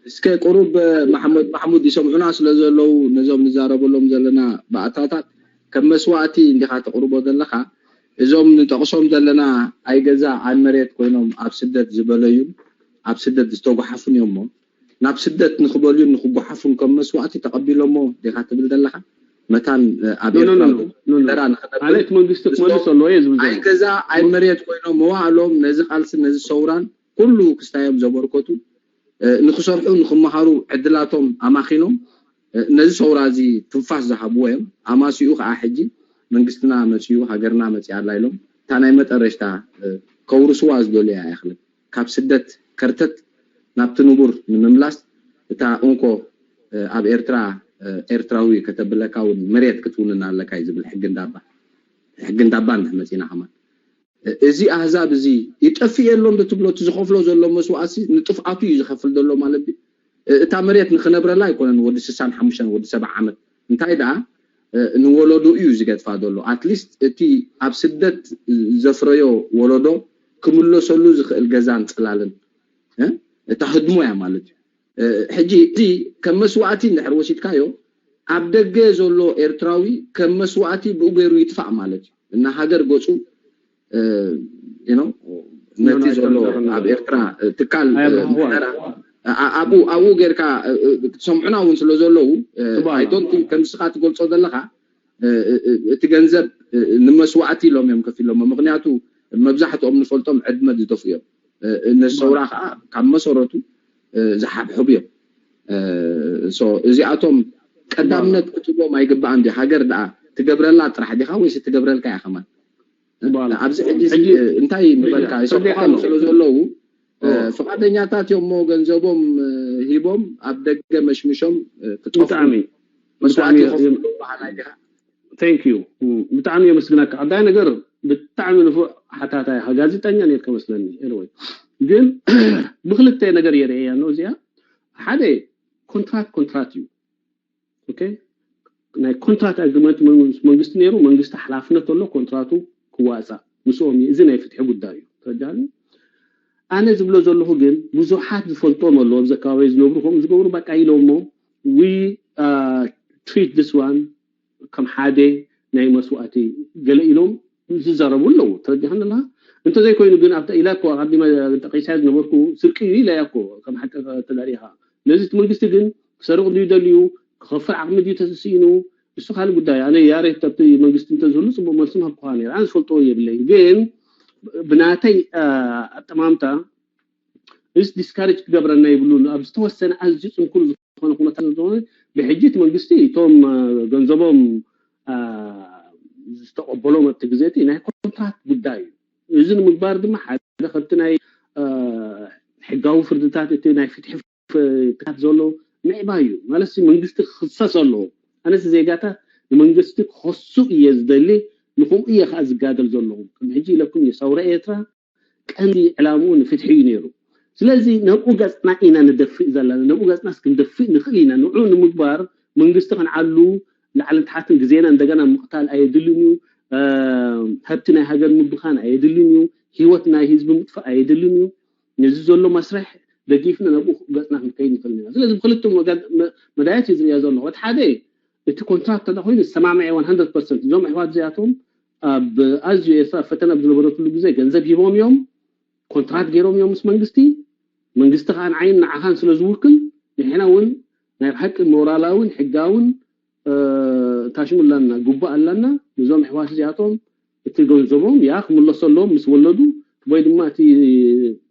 እስከ قرب محمود يسمعونا ስለዘለው ነዞም ንዛረበሎም ዘለና ባእታታት ከም መስዋዕቲ እንዲኻ ተقربو ዘለኻ እዞም ንጠቕሶም ዘለና ኣይገዛ ኣብ መሬት ኮይኖም ኣብ ስደት ዝበለዩ ኣብ ስደት ዝተጓሓፉን እዮም ናብ ስደት ንኽበልዩ ንኽጓሓፉን ከም መስዋዕቲ ተቀቢሎሞ ዲኻ ትብል ዘለኻ መታን አቤራን አለት መንግስት መልሶሎ የዝብዘ ኣይገዛ ኣብ መሬት ኮይኖም መዋዕሎም ነዚ ቃልስ ነዚ ሰውራን ኩሉ ክስታዮም ዘበርከቱ ንኽሰርሑ ንኽመሃሩ ዕድላቶም ኣማኺኖም ነዚ ሰውራዚ ትንፋስ ዝሃብዎ እዮም ኣማሲኡ ከዓ ሕጂ መንግስትና መፅዩ ሃገርና መፅያ ላይሎም ታናይ መጠረሽታ ከውርስዋ ዝደልያ ያኽል ካብ ስደት ከርተት ናብቲ ንቡር ንምምላስ እታ እንኮ ኣብ ኤርትራዊ ከተብለካውን መሬት ክትውንና ኣለካ ይዝብል ሕግንዳባ ንመፂና ኸማ እዚ ኣህዛብ እዚ ይጠፍየሎም ትብሎ ዝኸፍሎ ዘሎ መስዋዕሲ ንጥፍኣቱ ይዝኸፍል ዘሎ ማለት እታ መሬት ንኽነብረላ ኣይኮነን ወዲ 65 ወዲ 70 ዓመት እንታይ ደኣ ንወለዶ እዩ ዝገጥፋ ዘሎ ኣትሊስት እቲ ኣብ ስደት ዘፍረዮ ወለዶ ክምለሰሉ ዝኽእል ገዛን ጽላልን እታ ህድሞ ያ ማለት ሕጂ እዚ ከም መስዋዕቲ እንድሕር ወሲድካዮ ኣብ ደገ ዘሎ ኤርትራዊ ከም መስዋዕቲ ብኡገይሩ ይጥፋዕ ማለት እና ሃገር ገጹ ነቲ ዘሎ ኣብ ኤርትራ ትካል አቡ ገርካ ሰምዑና እውን ስለ ዘለው አይ ዶንት ቲንክ ከም ስኻ ትገልጾ ዘለኻ እቲ ገንዘብ ንመስዋዕቲ ኢሎም እዮም ከፊሎም ምክንያቱ መብዛሕትኦም ንፈልጦም ዕድመት ዝደፉ እዮም ነሰውራ ከዓ ካብ መሰረቱ ዝሓብሕቡ እዮም እዚኣቶም ቀዳምነት ክትቦም ኣይግባእን ዲ ሃገር ደኣ ትገብረላ ጥራሕ ዲኻ ወይስ ትገብረልካ ኢኻ ማለት ኣብዚ ሕጂ እንታይ ንበልካ ይሰብሓሉ ስለ ዘለው ፈቃደኛታት ዮሞ ገንዘቦም ሂቦም ኣብ ደገ መሽምሾም ብጣዕሚ ቴንክ ዩ ብጣዕሚ የመስግናካ ኣዳይ ነገር ብጣዕሚ ንፉዕ ሓታታይ ጋዜጠኛ ነይርከ መስለኒ ኤልወይ ግን ብክልተ ነገር የርእያ ነው እዚኣ ሓደ ኮንትራክት እዩ ኦኬ ናይ ኮንትራክት አግሪመንት መንግስት ነይሩ መንግስት ሓላፍነት ኣሎ ኮንትራክቱ ክዋፃ ምስኦም እዚ ናይ ፍትሒ ጉዳይ እዩ ተጃኒ ኣነ ዝብሎ ዘለኹ ግን ብዙሓት ዝፈልጦም ኣሎ ኣብ ዘካባቢ ዝነብሩ ከም ዝገብሩ በቃ ኢሎሞ ዊ ትሪት ዲስ ዋን ከም ሓደ ናይ መስዋዕቲ ገለ ኢሎም ዝዛረቡ ኣለዉ ተረዲሕና እንተ ዘይኮይኑ ግን ኣብታ ኢላኮ ቀዲማ ጠቂሳ ዝነበርኩ ስርቂ ኢላያኮ ከም ሓቂ ተዳሪኻ ነዚ መንግስቲ ግን ክሰርቕ ድዩ ክኸፍል ዓቕሚ ድዩ ተስሲኑ እሱ ካልእ ጉዳይ ኣነ ያሬት ኣብቲ መንግስቲ እንተዝህሉ ፅቡቅ መልሲ ምሃብኩ ነይረ ኣነ ዝፈልጦ የብለይ ግን ብናተይ ኣጠማምታ እስ ዲስካሬጅ ክገብረና ይብሉ ኣብ ዝተወሰነ ኣዝዩ ፅንኩር ዝኾነ ኩነታት ዝኾነ ብሕጂት መንግስቲ እቶም ገንዘቦም ዝተቀበሎም ኣብቲ ግዜቲ ናይ ኮንትራክት ጉዳይ እዚ ንምግባር ድማ ሓደ ከብቲ ናይ ሕጋዊ ፍርድታት እቲ ናይ ፍትሒ ፍትሓት ዘሎ ምዕባ እዩ ማለት መንግስቲ ክኽሰስ ኣለዎ ኣነስ ዜጋታ ንመንግስቲ ክኸሱ እየ ዝደሊ ንኹም እየ ከዓ ዝጋደል ዘለኹም ሕጂ ኢለኩም የሳውራ ኤርትራ ቀንዲ ዕላምኡ ንፍትሒ እዩ ነይሩ ስለዚ ነብኡ ገጽና ኢና ንደፍእ ዘለና ነብኡ ገጽናስ ክንደፍእ ንኽእል ኢና ንዑ ንምግባር መንግስቲ ክንዓሉ لعلن تحاتن جزينا عندنا مقتال أيدلنيو هبتنا هاجر مبخان أيدلنيو هيوتنا هيزب مطفى أيدلنيو نزول له مسرح دقيفنا نبوخ قصنا مكين فلنا لازم خلتهم مدايات يزري يزول له وتحدي الكونتراكت ده هو السماع معي 100% جمع حواد زياتهم بأزجي إصرار فتنا بزلبرات كل جزء جنزب يوم يوم كونتراكت جيروم يوم اسم منجستي عن عين عهان سلزوكل نحنا ون نحك المورالاون حجاون تاشم لنا جوبا لنا نظام حواس زياتهم تجونزبهم يا أخ ملا صلهم مسولدوا ويد ما تي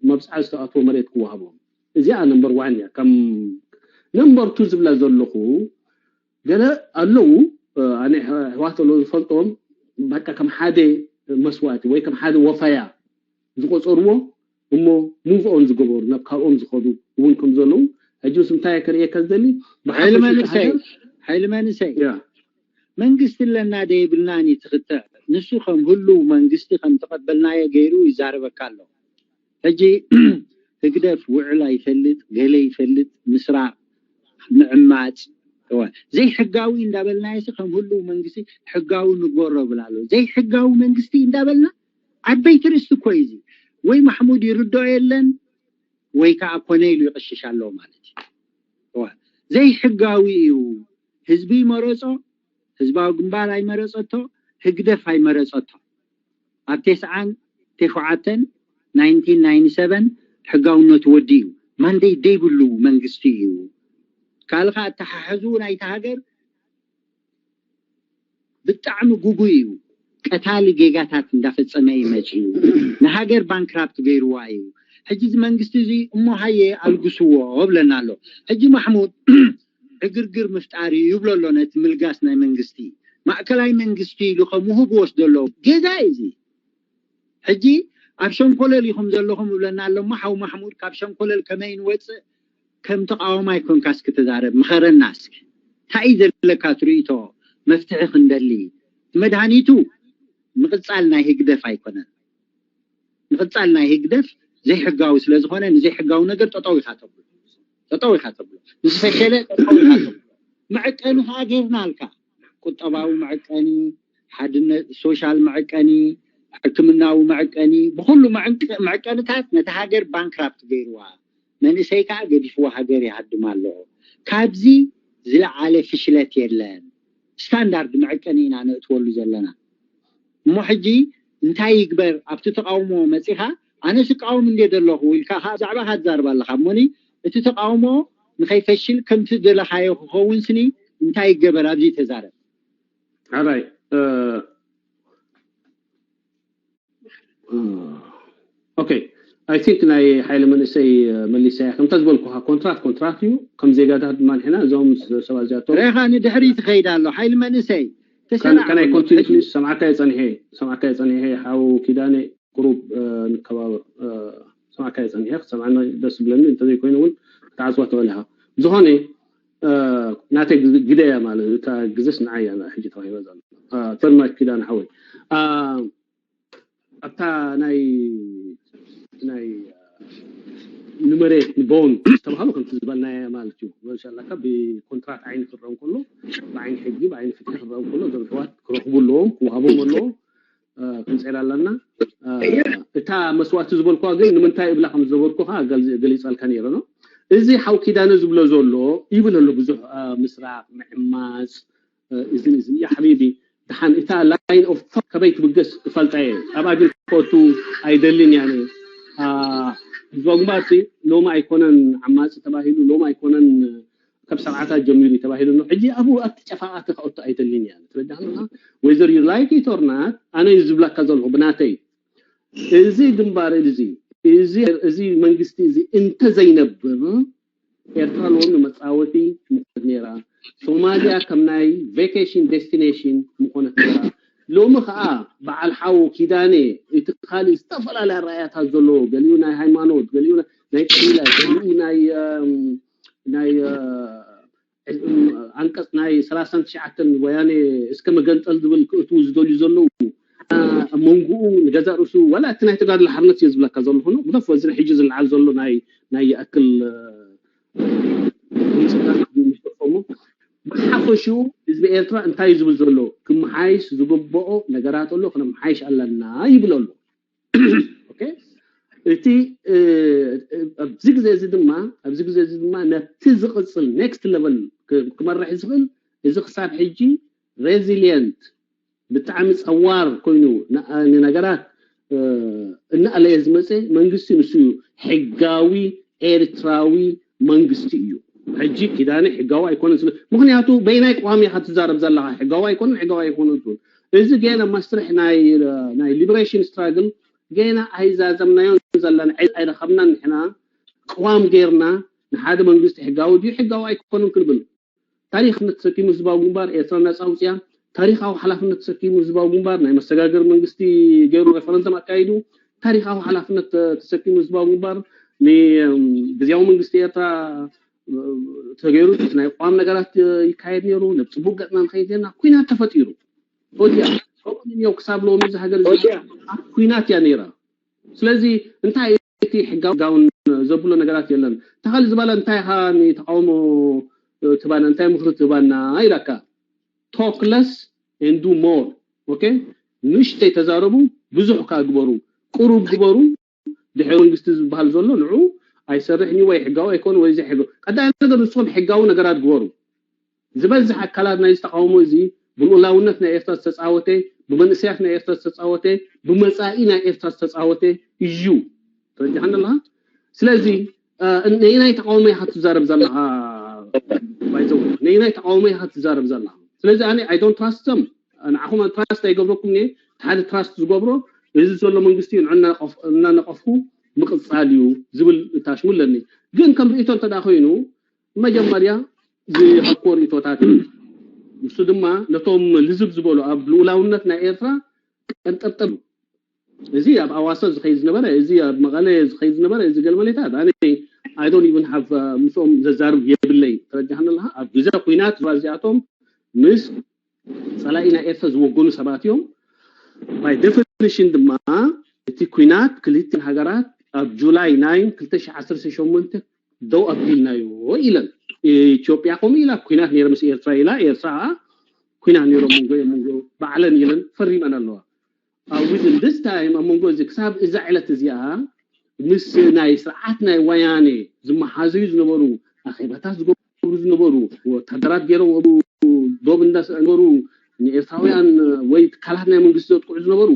مبسعة استأطوا مريت كوهبهم إذا نمبر 1 يا كم نمبر 2 زبلا زلخو قال له أنا حواس لو فلتهم بقى كم حدا مسواتي وي كم حدا وفايا زقوا صروه هم موف اون زغبور نبكاهم زخدو وينكم زلو اجو سمتاي كريه كزدلي حيل ما نسي منجست لنا دي بلناني تخطى نسو خم هلو منجست خم تقبلنا يا غيرو يزاربك الله اجي تقدر وعلا يفلت غلي يفلت مسرع نعمات زي حقاوي اندابلنا يسخم هلو منجستي حقاوي نغورو بلالو زي حقاوي منجستي اندابلنا عبيت رست كويزي وي محمود يردو يلن وي كا كونيلو يقشش الله مالتي زي حقاويو حزبي مرصو حزباو جنبار اي مرصتو هقدف اي مرصتو ابتسعان تخوعتن 1997 حقاونو توديو ماندي ديبلو منغستيو كالغا تححزو نايت هاجر بتعم غوغويو قتال جيغاتات اندافصمه يمچيو نهاجر بانكرابت غيروايو حجز منغستي زي امو هاي الغسوو بلنالو حجي محمود اغرغر مفتاري يبللو نت ملغاس ناي منغستي ماكلاي منغستي لخمو بوسدلو جزايزي حجي ابشن كولل يخم زلهم بلنالو محو محمود كابشن كولل كمين وص كم تقاوم يكون كاسك تزارب مخر الناس تايد لكاتريتو مفتح خندلي مدهانيتو مقصالنا هيقدف ايكونن مقصالنا هيقدف زي حقاو ስለዝኾነ زي حقاو ነገር ተጣው ይኻተብሉ ዝፈሸለ ተጣው ይኻተብሉ معقن هاجرنالካ ቁጠባው معقني حدነ ሶሻል معقني حكمناو معقني بكل معقنታት ነተሃገር ባንክራፕት ገይርዋ መንሰይካ ገዲፍዋ ሃገር ይሃድማሎ ካብዚ ዝለዓለ ፍሽለት የለን ስታንዳርድ معقنيና ነጥወሉ ዘለና ሙሕጂ እንታይ ይግበር ኣብቲ ተቃውሞ መጽኻ أنا سقاوم اللي دلله ويلكا زعبا هزار بالله خموني أنت تقاومه مخيفشل كم تدل حياة خوونسني انتهي جبر أبدي تزارب. alright okay I think ناي حيل من سي ملي سي كم تزبلكوا كونتراكتيو كم زي قاعد مان هنا زوم سوازاتو ريخاني دحري تخيد الله حيل من سي كان يكونتينيو سمعك يصني حاو كداني قروب نكباب سمعك يصني سمعنا بس بلن انت زي كوينون تعزوات لها زهوني ناتي جدايا مال تا جزس نعيا انا حجي توهي مازال ترما كدان حوي اتا ناي نمريت بون تبعلو كنت زبلنا مالتو ان شاء الله بكونتراكت عين في الرون كله بعين حجي بعين فتح الرون كله زبطوات كروحبوا لهم وهبوا لهم كنسعلالنا اتا مسوات زبلكو ግን ንምንታይ ብላኹም ዝዘበልኩ ገሊጻልካ ነይሩ ነው እዚ ሓው ኪዳነ ዝብሎ ዘሎ ይብለሉ ብዙሕ ምስራቅ ምዕማጽ እዝን ያ حبيبي دحان اتا لاين اوف كبيت بجس فلطاي اباجل فوتو ايدلين يعني زوغماتي لو ما يكونن عماص تباهيلو لو ما يكونن كبسرعات جميل تباهيلو انه حجي ابو اتشفاعات خاوت ايدلين يعني ترجعنا whether you like it or not انا يزبلك كزلو بناتي ازي دمبار ازي منغستي ازي انت زينبر ኤርትራ ለሆነ መጻወቲ ምክንያራ ሶማሊያ ከምናይ ቬኬሽን ዴስቲኔሽን ምኾነት ሎሙ ኸአ በዓል ሓው ኪዳኔ እትኻሊ ዝተፈላላ ራያታ ዘሎ ገሊዩ ናይ ሃይማኖት ገሊዩ ናይ ቂላ ገሊዩ ናይ አንቀጽ ናይ 39 ወያኔ እስከ መገንጠል ዝብል ክእቱ ዝደልዩ ዘሎ መንጉኡ ንገዛርሱ ወላ ትናይ ተጋድል ሓርነት ይዝብለካ ዘሎ ሆኖ ብደፍ ወዝን ሕጂ ዝልዓል ዘሎ ናይ ያክል حفشو حزب ኤርትራ እንታይ ዝብል ዘሎ ክምሓይሽ ዝግበኦ ነገራት ኣሎ ክምሓይሽ ኣለና ይብለሉ ኦኬ እቲ ኣብዚ ግዜ እዚ ድማ ነቲ ዝቕፅል next level ክመርሕ ዝኽእል እዚ ክሳብ ሕጂ resilient ብጣዕሚ ጸዋር ኮይኑ ነገራት እናኣለየ ዝመጽ መንግስቲ ንሱ ሕጋዊ ኤርትራዊ መንግስቲ እዩ ሕጂ ኪዳነ ሕጋዊ ኣይኮነን ምክንያቱ በይናይ ቋሚ ሓትዛረብ ዘለኻ ሕጋዊ ኣይኮነን እዚ ገና መስርሕ ናይ ሊበሬሽን ስትራግል ገና ኣይዛዘምናዮ ዘለና ኣይረኸብና ንሕና ቋም ጌርና ንሓደ መንግስቲ ሕጋዊ ድዩ ሕጋዊ ኣይኮነን ክብል ታሪኽነት ተሰኪሙ ህዝባዊ ግንባር ኤርትራ ነፃ አውፅያ ታሪኻዊ ሓላፍነት ተሰኪሙ ህዝባዊ ግንባር ናይ መሰጋገር መንግስቲ ገይሩ ሬፈረንደም አካይዱ ታሪኻዊ ሓላፍነት ተሰኪሙ ህዝባዊ ግንባር ጊዜያዊ መንግስቲ ኤርትራ ተገይሩ ናይ ቋም ነገራት ይካየድ ነይሩ ለጽቡቅ ገጥናን ኸይደና ኩናት ተፈጢሩ ኦዲያ ኮሚኒዮ ክሳብ ሎሚ ዝሃገር ኩናት ያ ነይራ ስለዚ እንታይ እቲ ሕጋውን ዘብሎ ነገራት የለን ተኻሊ ዝባለ እንታይ ሃኒ ተቃውሞ ትባና እንታይ ምኽሪ ትባና አይራካ talk less and do more okay ንሽተ ተዛረቡ ብዙሕ ካግበሩ ቁሩብ ግበሩ ድሕሪ መንግስቲ ዝበሃል ዘሎ ንዑ ኣይሰርሕኒ ወይ ሕጋዊ ኣይኮን ወይ ዘሕጋው ቀዳይ ነገር ንስኩም ሕጋዊ ነገራት ግበሩ ዝበዝሕ ኣካላት ናይ ዝተቃውሞ እዚ ብሉላውነት ናይ ኤርትራ ዝተጻወተ ብመንእስያት ናይ ኤርትራ ዝተጻወተ ብመጻኢ ናይ ኤርትራ ዝተጻወተ እዩ ተረጃሕና ስለዚ ነይናይ ተቃውሞ ይሓት ትዛረብ ዘለኻ ባይዘው ነይናይ ተቃውሞ ይሓት ትዛረብ ዘለኻ ስለዚ ኣነ I don't trust them ንዓኹም ትራስት ኣይገብረኩም ኒ ሓደ ትራስት ዝገብሮ እዚ ዘሎ መንግስቲ ንዕና ነቀፍኩ ምቅጻል እዩ ዝብል ታሽሙለኒ ግን ከም ሪኢቶ ተዳኺኑ መጀመርያ ዝሐኮር ኢቶታት ንሱ ድማ ነቶም ልዝብ ዝበሉ ኣብ ሉላውነት ናይ ኤርትራ ቀንጠብጠብ እዚ ኣብ ኣዋሳ ዝኸይድ ዝነበረ እዚ ኣብ መቐለ ዝኸይድ ዝነበረ እዚ ገልመሌታት ኣነ I don't even have ምሶም ዘዛርብ የብለይ ተረጃሕናለሃ ኣብ ግዜ ኩናት ባዚኣቶም ምስ ሰላኢና ኤርትራ ዝወገኑ ሰባት እዮም by definition ድማ እቲ ኩናት ክልቲን ሃገራት ኣብ ጁላይ 9 2018 ደው ኣቢልናዮ ኢለን ኢትዮጵያ ቆም ኢላ ኩናት ነይረ ምስ ኤርትራ ኢላ ኤርትራ ኩናት ነይረ መንጎ ባዕለን ኢለን ፈሪመን ኣለዋ within this time መንጎ እዚ ክሳብ እዛ ዕለት እዚኣ ምስ ናይ ስርዓት ናይ ወያኔ ዝመሓዙ ዝነበሩ ኣኼባታት ዝገብሩ ዝነበሩ ወታደራት ገይሮም ዶብ እንዳሰነሩ ንኤርትራውያን ወይ ካላት ናይ መንግስቲ ዝጥቁዕ ዝነበሩ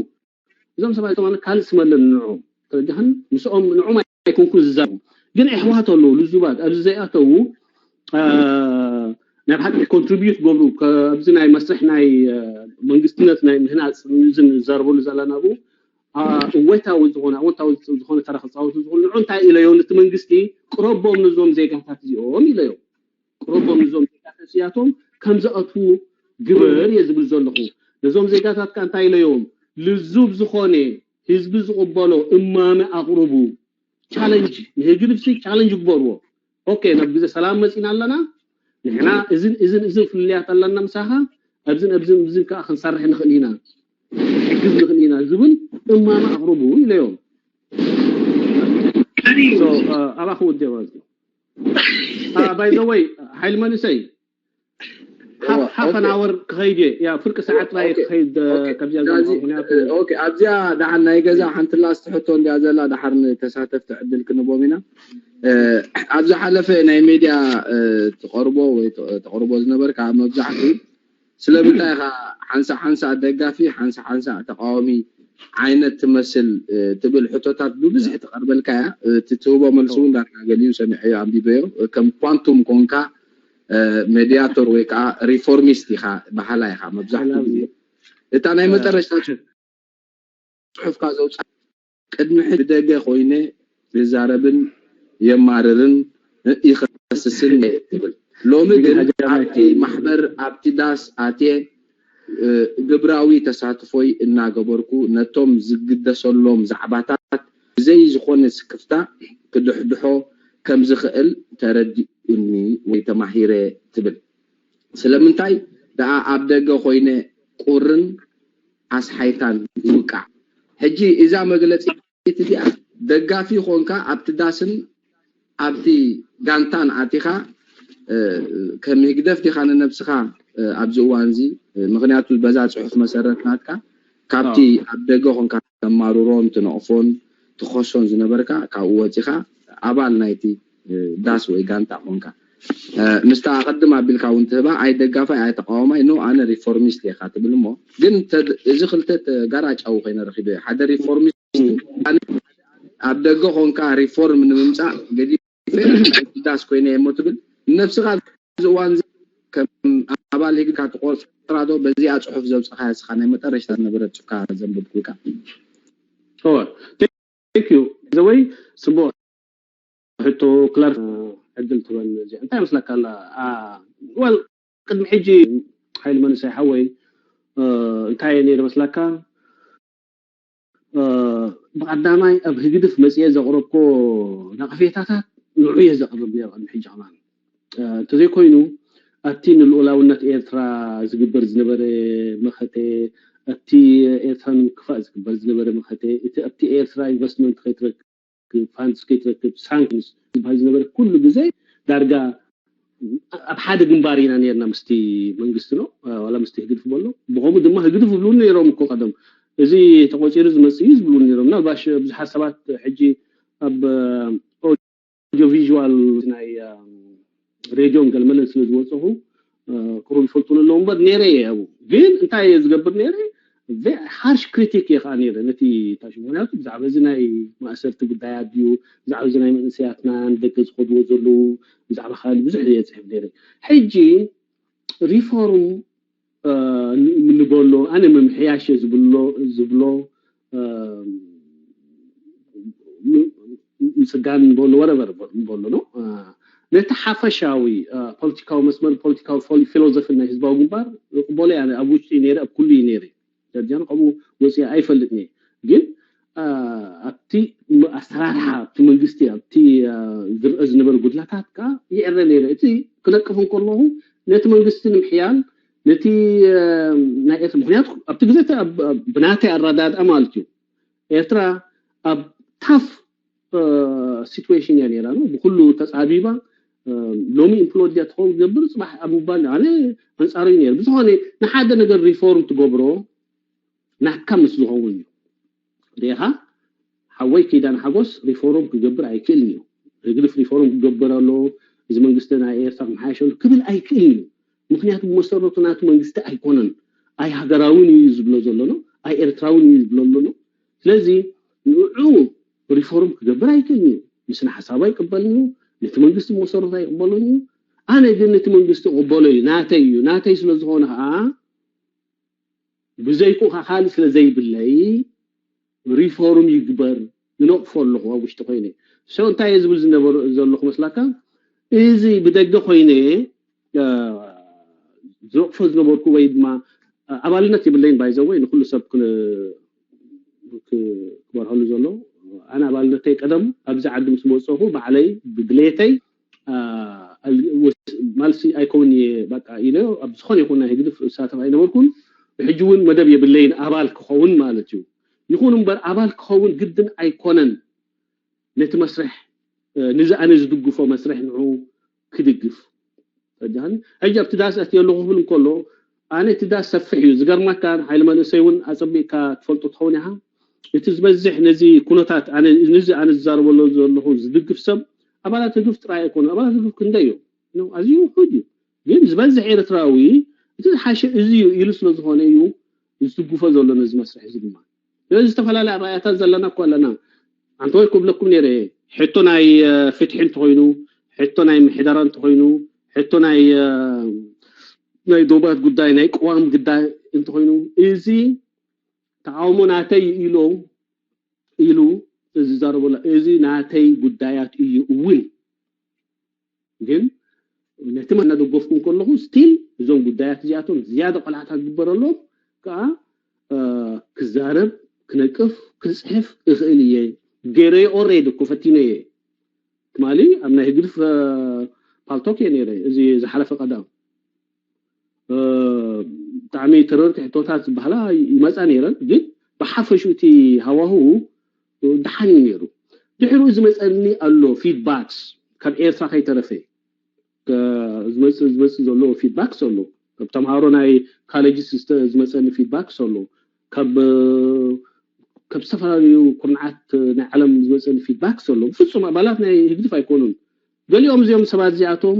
እዞም ሰባት ማለት ካልስ መለን ንዑ ተረጃህን ምስኦም ንዑ ማይኮንኩ ዝዛቡ ግን እሕዋት ኣለዉ ልዙባት ኣብዚ ዘይኣተው ናብ ሓቂ ኮንትሪቢዩት ገብሩ ኣብዚ ናይ መስርሕ ናይ መንግስትነት ናይ ምህናፅ ዝዛረበሉ ዘለናቡ ወታው ዝሆነ ታሪክ ጻውቱ ዝሆነ ንዑ እንታይ ኢለዮ ነቲ መንግስቲ ቅረቦም ንዞም ዜጋታት እዚኦም ኢለዮ ቅረቦም ንዞም ዜጋታት እዚኣቶም ከም ዘኣቱ ግበር የዝብል ዘለኹ ነዞም ዜጋታት እንታይ ኢለዮም ልዙብ ዝኾነ ህዝቢ ዝቕበሎ እማመ ኣቅርቡ ቻሌንጅ ንህዝቢ ቻሌንጅ ግበርዎ ኦኬ ናብ ግዜ ሰላም መፂና ኣለና ንሕና እዝን ፍልያት ኣለና ምሳኻ ኣብዝን ከዓ ክንሰርሕ ንኽእል ኢና ሕግዝ ንኽእል ኢና ዝብል እማመ ኣቅርቡ ኢለዮም ኣባኹ ወዲዋዝ by the way ሓይል መንሰይ half an hour ከይደ ያ ፍርቅ ሰዓት ላይ ከይደ ከብያ ኦኬ ኣብዚያ ዳሓን ናይ ገዛ ሓንቲ ላስትሕቶ እንዲያ ዘላ ዳሓር ተሳተፍቲ ዕድል ክንቦሚና ኣብዚ ሓለፈ ናይ ሚድያ ተቀርቦ ወይ ተቀርቦ ዝነበርካ መብዛሕትኡ ስለምንታይ ኻ ሓንሳ ደጋፊ ሓንሳ ተቃዋሚ ዓይነት ትመስል ትብል ሕቶታት ብብዝሕ ተቀርበልካ ትትህቦ መልሱ እንዳተናገሊዩ ሰሚዐዮ ኣንቢበዮ ከም ኳንቱም ኮንካ ሜዲያተር ወይ ከዓ ሪፎርሚስት ኢኻ ባህላ ኢኻ መብዛሕትኡ ግዜ እታ ናይ መጨረሻ ጽሑፍካ ዘውፃ ቅድሚ ሕጂ ደገ ኮይነ ዝዛረብን የማርርን ይኸስስን ትብል ሎሚ ግን ኣብቲ ማሕበር ኣብቲ ዳስ ኣትየ ግብራዊ ተሳትፎይ እናገበርኩ ነቶም ዝግደሰሎም ዛዕባታት ዘይ ዝኾነ ስክፍታ ክድሕድሖ ከም ዝኽእል ተረዲኡኒ ወይ ተማሂረ ትብል ስለምንታይ ደኣ ኣብ ደገ ኮይነ ቁርን ኣስሓይታን ይውቃዕ ሕጂ እዛ መግለፂ እቲኣ ደጋፊ ኾንካ ኣብቲ ዳስን ኣብቲ ጋንታን ኣቲኻ ከም ይግደፍ ዲኻ ነፍስኻ ኣብዚ እዋንዚ ምክንያቱ በዛ ጽሑፍ መሰረት ናትካ ካብቲ ኣብ ደገ ኾንካ ተማሩሮን ትነቕፎን ትኸሶን ዝነበርካ ካብ ወፂኻ ኣባል ናይቲ ዳስ ወይ ጋንታ ኾንካ ምስታ ቀድም ኣቢልካ እውን ትህባ ኣይ ደጋፋይ ኣይ ተቃዋማይ ኖ ኣነ ሪፎርሚስት ኢኻ ትብል እሞ ግን እዚ ክልተ ጋራጫው ኮይነ ረኺበ ሓደ ሪፎርሚስት ኣብ ደገ ኾንካ ሪፎርም ንምምጻእ ገዲፍ ዳስ ኮይነ እሞ ትብል ነፍስኻ ዝዋን ከም ኣባል ህግካ ተቆርጥራዶ በዚ ጽሑፍ ዘውፅኻ ያስኻ ናይ መጨረሻ ነበረ ጽካ ዘንብብኩልካ ቴንክ ዩ ዘ ወይ ስቦ ሕቶ ክላር عدل تبان زي انت مسلك الله وال قد محجي حيل منسي حوي انتاي نير مسلك بقداماي اب هجدف مسيه زغربكو نقفيتات نوعيه زغرب يا محجي عمان تزي كوينو اتين الاولوነት ኤርትራ ዝግበር ዝነበረ መኸቴ እቲ ኤርትራን ክፋዝ ዝግበር ዝነበረ መኸቴ እቲ ኤርትራ ኢንቨስትመንት ከይትረክ ፋንስ ከይትረክ ሳንክሽንስ ባይዝ ነበር ኩሉ ግዜ ዳርጋ ኣብ ሓደ ግንባሪና ነርና ምስቲ መንግስት ነው ወላ ምስቲ ህግድፍ በሎ ብኸሙ ድማ ህግድፍ ብሉን ነይሮም እኮ ቀደም እዚ ተቆፂሩ ዝመጽይ ዝብሉን ነይሮም ና ባሽ ብዙሕ ሰባት ሕጂ ኣብ audio visual ናይ ሬዲዮን ገልመለን ስለ ዝወጽሁ قرون فلطون لهم بد نيري ابو ግን እንታይ ዝገብር ነይረ harsh critic يخانيره نتي تاشمونات بزعب زناي مؤسسه ጉዳያት ዲዩ بزعب زناي منسياتنا እንደገ ዝخدو ዘሎ بزعب خالي بزح يصحب نيره حجي ريفورم من بولو انا ممحياش زبلو مسدان بولو whatever بولو نو نتحافشاوي political مسمر political philosophy እና ህዝባው ግንባር قبول يعني ابوچ نيره بكل نيره جان قبو وسي አይፈልጥني ግን አብቲ አስራርሃ መንግስቲ አብቲ ዝርዝ ነበር ጉድላታት ካ ይዕረ ነይረ እቲ ክነቅፉን ከለሁ ነቲ መንግስትን ምሕያል ነቲ ናይት ምክንያት አብቲ ግዜ ብናተ አራዳድ አማልቱ ኤርትራ አብ ታፍ ሲቹዌሽን ያኔራ ነው በሁሉ ተጻቢባ ሎሚ ኢምፕሎይድ ያትሆን ገብር ጽባህ አቡባል አለ አንጻሪን ይል ብዙሆነ ንሓደ ነገር ሪፎርም ትገብሮ ናከምስ ዝሆውን ዲሃ حوي كيدان حغوس ريفورم كجبر ايكلني رجل ريفورم كجبرالو اذا منغستنا ايرتራ محاشل كبل ايكلني ምክንያቱም መሰረቱናቱ መንግስት አይኮነን አይ ሀገራውን ይዝብሎ ዘሎ አይ ኤርትራውን ይዝብሎ ዘሎ ስለዚህ ንዑ ሪፎርም ከገበር አይከኝ ምስና ሐሳብ አይቀበልኝ ለተ መንግስት መሰረቱ አይቀበልኝ አነ ግን ለተ መንግስት ቀበለኝ ናተይ ስለዝሆነ ብዘይኩ ሐል ስለዘይ ብለይ ሪፎርም ይግበር ንነቅፈሉ ወውሽተ ኮይነ ሰው እንታይ ዝብል ዝነበሩ ዘለኹ መስላካ እዚ ብደገ ኮይነ ዝቅፎ ዝነበርኩ ወይ ድማ አባልነት ይብለኝ ባይዘወይ ንኩሉ ሰብ ክበርሃሉ ዘሎ አና አባልነተይ ቀደም አብዚ ዓዲ ምስ ወጽሁ ባዕለይ ብድሌተይ ማልሲ አይኮን በቃ ኢሎ አብዝኾን ይኹን ህግድፍ ሳተፍ አይነበርኩን ሕጅውን መደብ ይብለኝ አባል ክኸውን ማለት እዩ ይኹን እምበር አባል ክኸውን ግድን አይኮነን ነቲ መስርሕ ንዛ አነ ዝድግፎ መስርሕ ንዑ ክድግፍ ተጃን አጅ ኣብትዳስ አትየለኹ ሁሉ ኮሎ አነ ትዳስ ሰፍሕ እዩ ዝገርማካ ኃይለ መንሰይውን አጽቢካ ትፈልጡ ትኾንሃ እቲ ዝበዝሕ ነዚ ኩነታት አነ ንዚ አነ ዝዛረበሎ ዘለኹ ዝድግፍ ሰብ አባላት ድግፍ ጥራይ አይኮነ አባላት ድግፍ ክንደዩ ነው አዚዩ ሁሉ ግን ዝበዝሕ ኤርትራዊ እቲ ሓሽ እዚ ይልስሎ ዝኾነ እዩ ዝድግፎ ዘሎ ነዚ መስርሕ ዝድማ ስለዚህ ተፈላላ ራያታት ዘለና ኮለና አንተ ወይ ኩብለኩም ነይረ ሕቶ ናይ ፍትሕን ተኮይኑ ሕቶ ናይ ምሕዳራን ተኮይኑ ሕቶ ናይ ዶባት ጉዳይ ናይ ቋም ጉዳይ እንተኮይኑ እዚ ተዓውሞ ናተይ ኢሉ እዚ ዛረበላ እዚ ናተይ ጉዳያት እዩ እውን ግን ነቲ ማና ደገፍኩም ከለኹ ስቲል እዞም ጉዳያት እዚኣቶም ዝያደ ቆላዕታ ግበረሎ ከአ ክዛረብ كنقف كصحف اخيليه غيري اوريدي كفتينه مالي امنا هيغرف بالتوك ينيري ازي زحلف قدام تعمي ترورت حتوታት بحلا يمصا نيرن ግን بحفشوتي هواهو دحاني نيرو دحرو زمصني الله فيدباكس كان ኤርትራ ከይተረፈ ዝመጽ ዘሎ ፊድባክስ ዘሎ ተማሃሮ ናይ ኮሌጅ ሲስተም ዝመጽኒ ፊድባክስ ዘሎ كبسفراليو كرنعات نعلم زوجين فيدباك سولو فصوم አባላት ናይ ህግድፍ አይኮኑን ገሊኦም እዚኦም ሰባት ዚኣቶም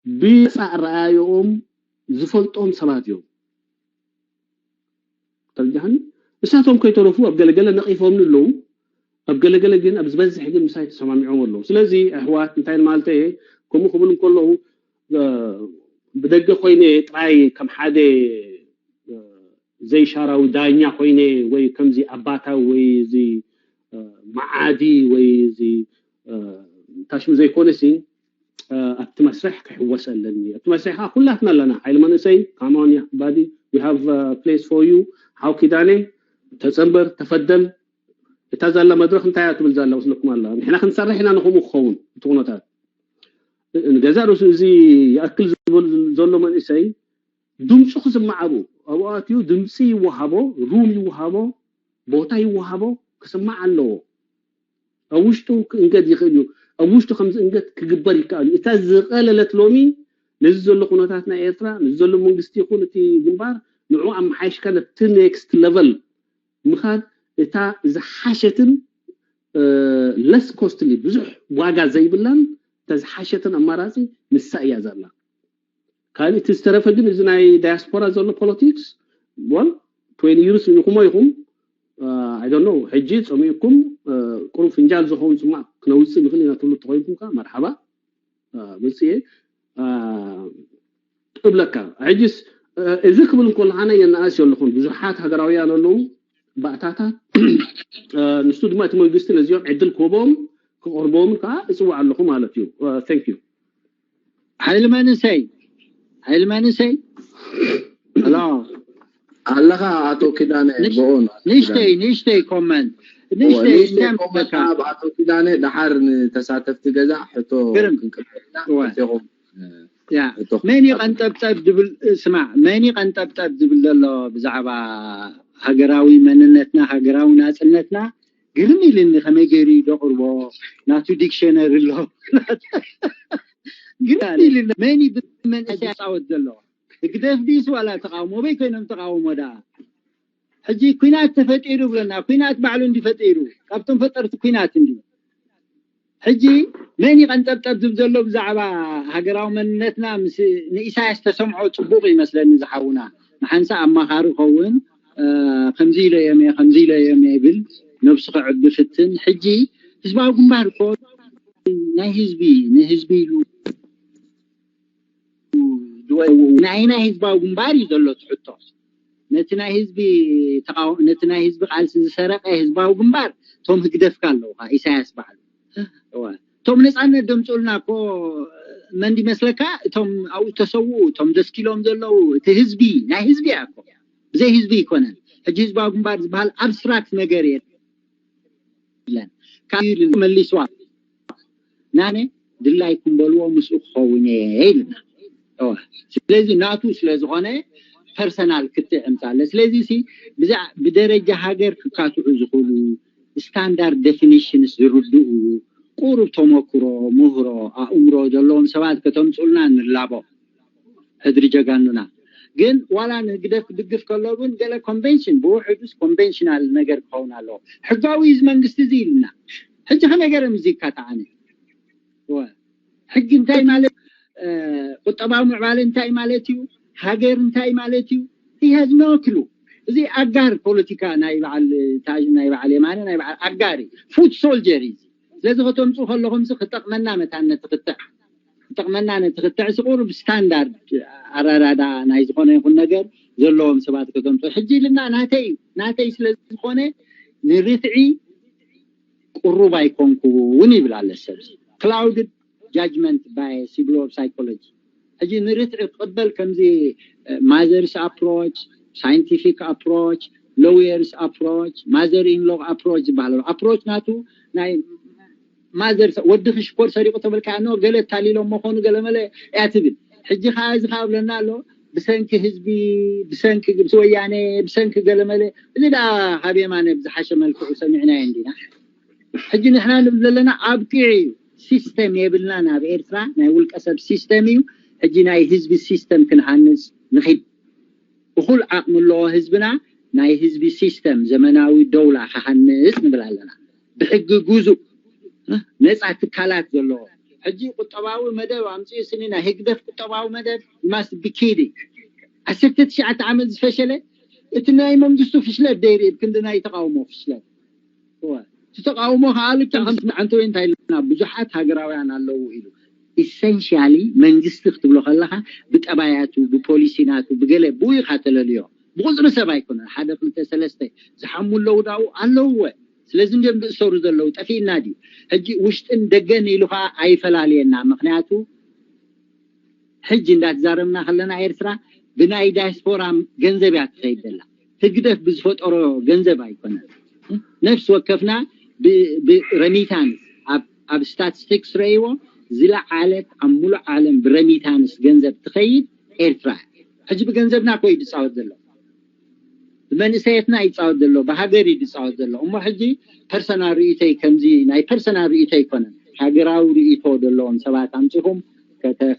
ቢጻዕ ራእዮም ዝፈልጦም ሰባት እዮም ተልጃህን እሳቶም ከይተረፉ ኣብገለገለ ነቂፎም ንለው ኣብገለገለ ግን ኣብዝበዝሕ ግን ምሳይ ተሰማሚዖም ኣለዉ ስለዚ ኣህዋት እንታይ ማለት ከምኡ ክብል እንከለዉ ብደገ ኮይነ ጥራይ ከም ሓደ زي شاراو دانيا خوينه وي كمزي اباتا وي زي معادي وي زي تاشم زي كونسي اتمسرح كحوسلني اتمسرح كلاتنا لنا حيل ما نسي كمان يا بادي we have a place for you how كداني تصبر تفضل تزال مدرخ انت يا تبل زال وصلكم الله احنا كنسرحنا نخمو خون تونتات نجازارو زي ياكل زولو من اسي دم شخص معبو اواتيو دمسي وهابو رومي وهابو بوتاي وهابو كسمع الله اوشتو انقد يخليو اوشتو خمس انقد كجبر يكال يتزقللت لومي نزل قناتنا ايرترا نزل منغستي يكونتي جنبار نعو ام حاش كانت نيكست ليفل مخاد اتا زحاشتن less costly ብዙሕ ዋጋ ዘይብላን ተዝሓሸተን ኣማራጺ ንሳ እያ ዘላ ካሊ ትስተረፈ ግን እዚ ናይ ዳያስፖራ ዘሎ ፖለቲክስ well 20 years ንኹም ይኹም I don't know ሕጂ ጾሚኩም ቁሩ ፍንጃል ዝኸውን ጽማ ክነውጽ ንኽእል ኢና ትብሉ ተኾይንኩም ካ መርሓባ ብጽየ ጥብለካ ሕጂስ እዚ ክብል እንከሎ ኣነ የናኣስ የለኹም ብዙሓት ሃገራውያን ኣለዉ ባእታታት ንሱ ድማ እቲ መንግስቲ ነዚኦም ዕድል ክህቦም ክቅርቦም ከዓ እጽዋዕ ኣለኹ ማለት እዩ thank you ሃይልማንሰይ hello ኣለኻ ኣቶ ኪዳነ ጎን ንሽተይ ኮመንት ኣቶ ኪዳነ ድሓር ተሳተፍቲ ገዛ ሕቶ ክንቀበልና ያ መኒ ቀንጠብጠብ ድብል اسمع መኒ ቀንጠብጠብ ድብል ዘሎ ብዛዕባ ሃገራዊ መንነትና ሃገራዊ ናጽነትና ግርም ኢልኒ ከመይ ገይሩ ደቅርቦ ናቱ ዲክሽነሪ ኣሎ ግርም ኢልኒ መኒ ብመንእሰይ ያጻወት ዘሎ ግደፍ ዲስ ዋላ ተቃውሞ በይ ኮይኖም ተቃውሞ ዳ ሕጂ ኩናት ተፈጢሩ ብለና ኩናት ባዕሉ እንዲፈጢሩ ካብቶም ፈጠርቲ ኩናት እንዲ ሕጂ መኒ ቀንጠብጠብ ድብል ዘሎ ብዛዕባ ሃገራዊ መንነትና ምስ ንኢሳያስ ተሰምዖ ጽቡቕ ይመስለኒ ዝሓውና ንሓንሳ ኣማኻሪ ኸውን ከምዚ ኢለየም ይብል ነብሱ ክዕብ ፍትን ሕጂ ህዝባዊ ግንባር ኮ ናይ ህዝቢ ኢሉ ናይና ህዝባዊ ግንባር ይዘሎ ትሕቶ ነቲ ናይ ህዝቢ ቃልሲ ዝሰረቀ ህዝባዊ ግንባር ቶም ህግደፍካ ኣለዉ ኢሳያስ በዓሉ ቶም ነፃነት ደምፁልና ኮ መንዲ መስለካ ቶም ኣው ተሰው ቶም ደስኪሎም ዘለው እቲ ህዝቢ ናይ ህዝቢ ያኮ ብዘይ ህዝቢ ይኮነን ሕጂ ህዝባዊ ግንባር ዝበሃል ኣብስትራክት ነገር የለን ካይል መሊስዋ ናነ ድላይኩም በልዎ ምስኡ ክኸውን ይልና ስለዚ ናቱ ስለዝኾነ ፐርሰናል ክትዕምፃለ ስለዚ ሲ ብደረጃ ሃገር ክካትዑ ዝኽእሉ ስታንዳርድ ዴፊኒሽንስ ዝርድኡ ቁሩብ ተመክሮ ምህሮ ኣእምሮ ዘለዎም ሰባት ከተምፅኡልና ንላቦ ህድሪ ጀጋኑና ግን ዋላ ንግደፍ ድግፍ ከሎ ግን ገለ ኮንቬንሽን ብውሕዱስ ኮንቬንሽናል ነገር ክኸውን ኣለዎ ሕጋዊ መንግስቲ እዚ ኢልና ሕጂ ከመይ ገይሮም እዚ ይካትዓነ ሕጊ እንታይ ማለት ቁጠባዊ ምዕባለ እንታይ ማለት እዩ ሃገር እንታይ ማለት እዩ ይሄዝ ነክሉ እዚ ኣጋር ፖለቲካ ናይ በዓል የማነ ናይ በዓል ኣጋሪ ፉት ሶልጀሪ ስለዚ ከተምፁ ከለኹም ክጠቅመና መታነት ክጠቅመና ነትክትዕ ስቁሩብ ስታንዳርድ ኣራራዳ ናይ ዝኾነ ይኹን ነገር ዘለዎም ሰባት ከተምፁ ሕጂ ልና ናተይ ስለዝኾነ ንርትዒ ቁሩብ ኣይኮንኩን ይብል ኣለ ሰብ clouded judgment bias ሲብሎ psychology ሕጂ ንርትዒ ክቅበል ከምዚ mother's approach scientific approach lawyer's approach mother-in-law approach ዝበሃሉ approach ናቱ ናይ ማዘር ወድኽ ሽኮር ሰሪቁ ተበልካ ነው ገለ ታሊሎም መኾኑ ገለ መለ ያትብል ሕጂ ኻዚ ካብለና ኣሎ ብሰንኪ ህዝቢ ብሰንኪ ግብስ ወያኔ ብሰንኪ ገለ መለ እዚ ዳ ሃቤማነ ብዝሓሸ መልክዑ ሰሚዕና እንዲና ሕጂ ንሕና ንብለና ኣብቂዕ ሲስተም የብልና ናብ ኤርትራ ናይ ውልቀ ሰብ ሲስተም እዩ ሕጂ ናይ ህዝቢ ሲስተም ክንሃንስ ንኺድ እኹል ዓቕሚ ኣለዎ ህዝብና ናይ ህዝቢ ሲስተም ዘመናዊ ደውላ ክሃንስ ንብላለና ብሕጊ ጉዙእ ነፃ ትካላት ዘለዎ ሕጂ ቁጠባዊ መደብ ኣምፂኡ ስኒና ህግደፍ ቁጠባዊ መደብ ማስ ቢኪዲ 19 ዓመት ዝፈሸለ እቲ ናይ መንግስቱ ፍሽለት ደይሪድ ክንዲ ናይ ተቃውሞ ፍሽለት ተቃውሞ ሃልክ አንተ እንታይ ልና ብዙሓት ሃገራውያን ኣለዉ ኢሉ ኢሰንሻሊ መንግስቲ ክትብሎ ከለኻ ብጠባያቱ ብፖሊሲናቱ ብገለ ቡይ ካተለልዮ ብቁፅሪ ሰብ ኣይኮነን ሓደ ክልተ ሰለስተ ዝሓሙለው ዳው ኣለዎ ስለዚ እንደም ብእሰሩ ዘለው ጠፊና ዲ ሕጂ ውሽጥን ደገን ኢሉኻ ኣይፈላለየና ምክንያቱ ሕጂ እንዳትዛረምና ከለና ኤርትራ ብናይ ዳያስፖራ ገንዘብ ያትኸይደላ ትግደፍ ብዝፈጠሮ ገንዘብ ኣይኮነን ነፍስ ወከፍና ብረሚታንስ ኣብ ስታቲስቲክስ ረይዎ ዝለዓለት ኣብ ሙሉእ ዓለም ብረሚታንስ ገንዘብ ትኸይድ ኤርትራ ሕጂ ብገንዘብና ኮይድ ፃወት ዘሎ መንእሰያትና ይፃወት ዘሎ በሃገር ይፃወት ዘሎ እሞ ሕጂ ፐርሰናል ርእይተይ ከምዚ ናይ ፐርሰናል ርእይተይ ይኮነን ሃገራዊ ርእይቶ ዘለዎም ሰባት ኣምፂኹም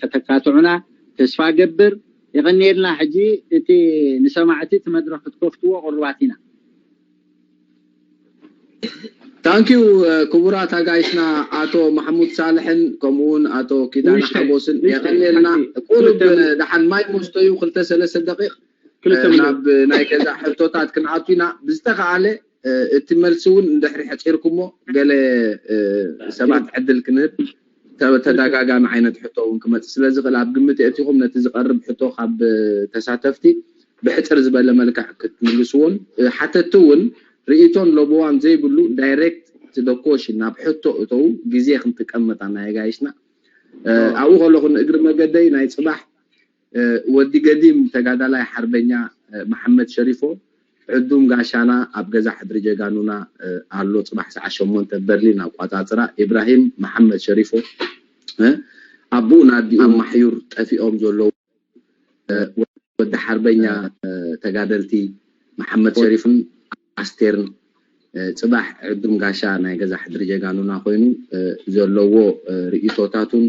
ከተካትዑና ተስፋ ገብር ይቀኒልና ሕጂ እቲ ንሰማዕቲ መድረክ ክትከፍትዎ ቁርባት ኢና ታንኪዩ ክቡራት አጋይስና አቶ መሐሙድ ሳልሕን ከምኡን አቶ ኪዳን ሓጎስን የቀለልና ቁርብ ደሓን ማይ ሙስተዩ 2-3 ደቂቕ ናብ ናይ ገዛ ሕቶታት ክንዓቱና ብዝተኸኣለ እቲ መልሲ እውን እንድሕሪ ሕፂርኩሞ ገለ ሰባት ዕድል ክንህብ ተደጋጋሚ ዓይነት ሕቶ እውን ክመፅእ ስለዝኽእል ኣብ ግምት የእቲኹም ነቲ ዝቐርብ ሕቶ ካብ ተሳተፍቲ ብሕፅር ዝበለ መልክዕ ክትምልስዎን ሓተቱ እውን ርእቶን ለቦዋን ዘይብሉ ዳይሬክት ትደኮሽ ናብ ሕቶ እተው ግዜ ክንጥቀመጣና የጋይስና ኣብኡ ከለኹ እግሪ መገደይ ናይ ፅባሕ ወዲ ገዲም ተጋዳላይ ሓርበኛ መሐመድ ሸሪፎ ዕዱም ጋሻና ኣብ ገዛ ሕድሪ ጀጋኑና ኣሎ ፅባሕ ሰዓት 8 በርሊን ኣቋፃፅራ ኢብራሂም መሐመድ ሸሪፎ ኣቡኡ ናዲኡ ማሕዩር ጠፊኦም ዘለዉ ወዲ ሓርበኛ ተጋደልቲ መሐመድ ሸሪፍን ኣስቴርን ፅባሕ ዕዱም ጋሻ ናይ ገዛ ሕድሪ ጀጋኑና ኮይኑ ዘለዎ ርእቶታቱን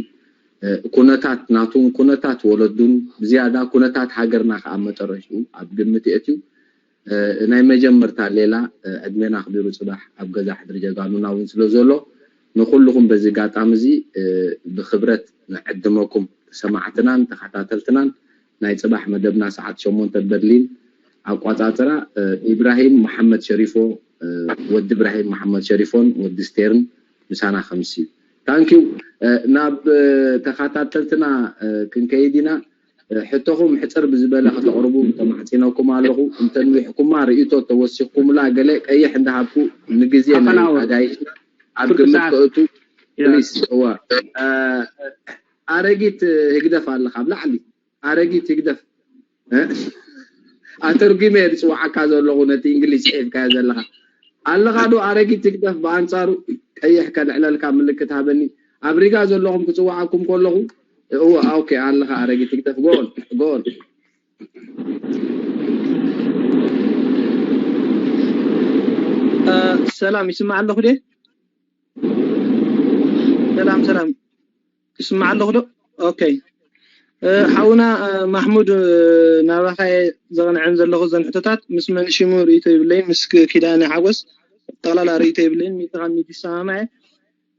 ኩነታት ናቱን ኩነታት ወለዱን ዝያዳ ኩነታት ሃገርና ከዓ መጨረሽኡ ኣብ ግምት የእትዩ ናይ መጀመርታ ሌላ ዕድሜና ክቢሩ ፅባሕ ኣብ ገዛ ሕድሪ ጀጋኑና እውን ስለ ዘሎ ንኩልኩም በዚ ጋጣሚ እዚ ብክብረት ንዕድመኩም ሰማዕትናን ተኸታተልትናን ናይ ፅባሕ መደብና ሰዓት 8 በርሊን ኣቋፃፅራ ኢብራሂም መሐመድ ሸሪፎ ወዲ ኢብራሂም መሐመድ ሸሪፎን ወዲ ስቴርን ምሳና ከምሲ ታንኪዩ ናብ ተኸታተልትና ክንከይዲና ሕቶኹም ሕፅር ብዝበለ ከተቕርቡ ተማሕፂነኩም ኣለኹ እንተንዊሕኩማ ርእቶ ተወሲኽኩምላ ገለ ቀይሕ እንዳሃብኩ ንግዜ ናይ ኣጋይሽና ኣብ ግምት ከእቱ ፕሊስ ኣረጊት ህግደፍ ኣለኻ ኣብ ላዕሊ ኣረጊት ህግደፍ ኣተርጉሜ ዝፅዋዓካ ዘለኹ ነቲ እንግሊዝ ሒፍካዮ ዘለኻ ኣለኻ ዶ ኣረጊት ህግደፍ ብኣንፃሩ ቀይሕ ከልዕለልካ ምልክት ሃበኒ ኣብ ሪጋ ዘለኹም ክፅዋዓኩም ከለኹ اوكي الله ارجيت تكتب جول سلام يسمع الله خدي سلام يسمع الله خدي اوكي حاونا محمود نابخاي زغن عن زلخ زن حتتات مس من شمور يتبلين مسك كيدان حوس طلال ريت يبلين ميتغني تسامع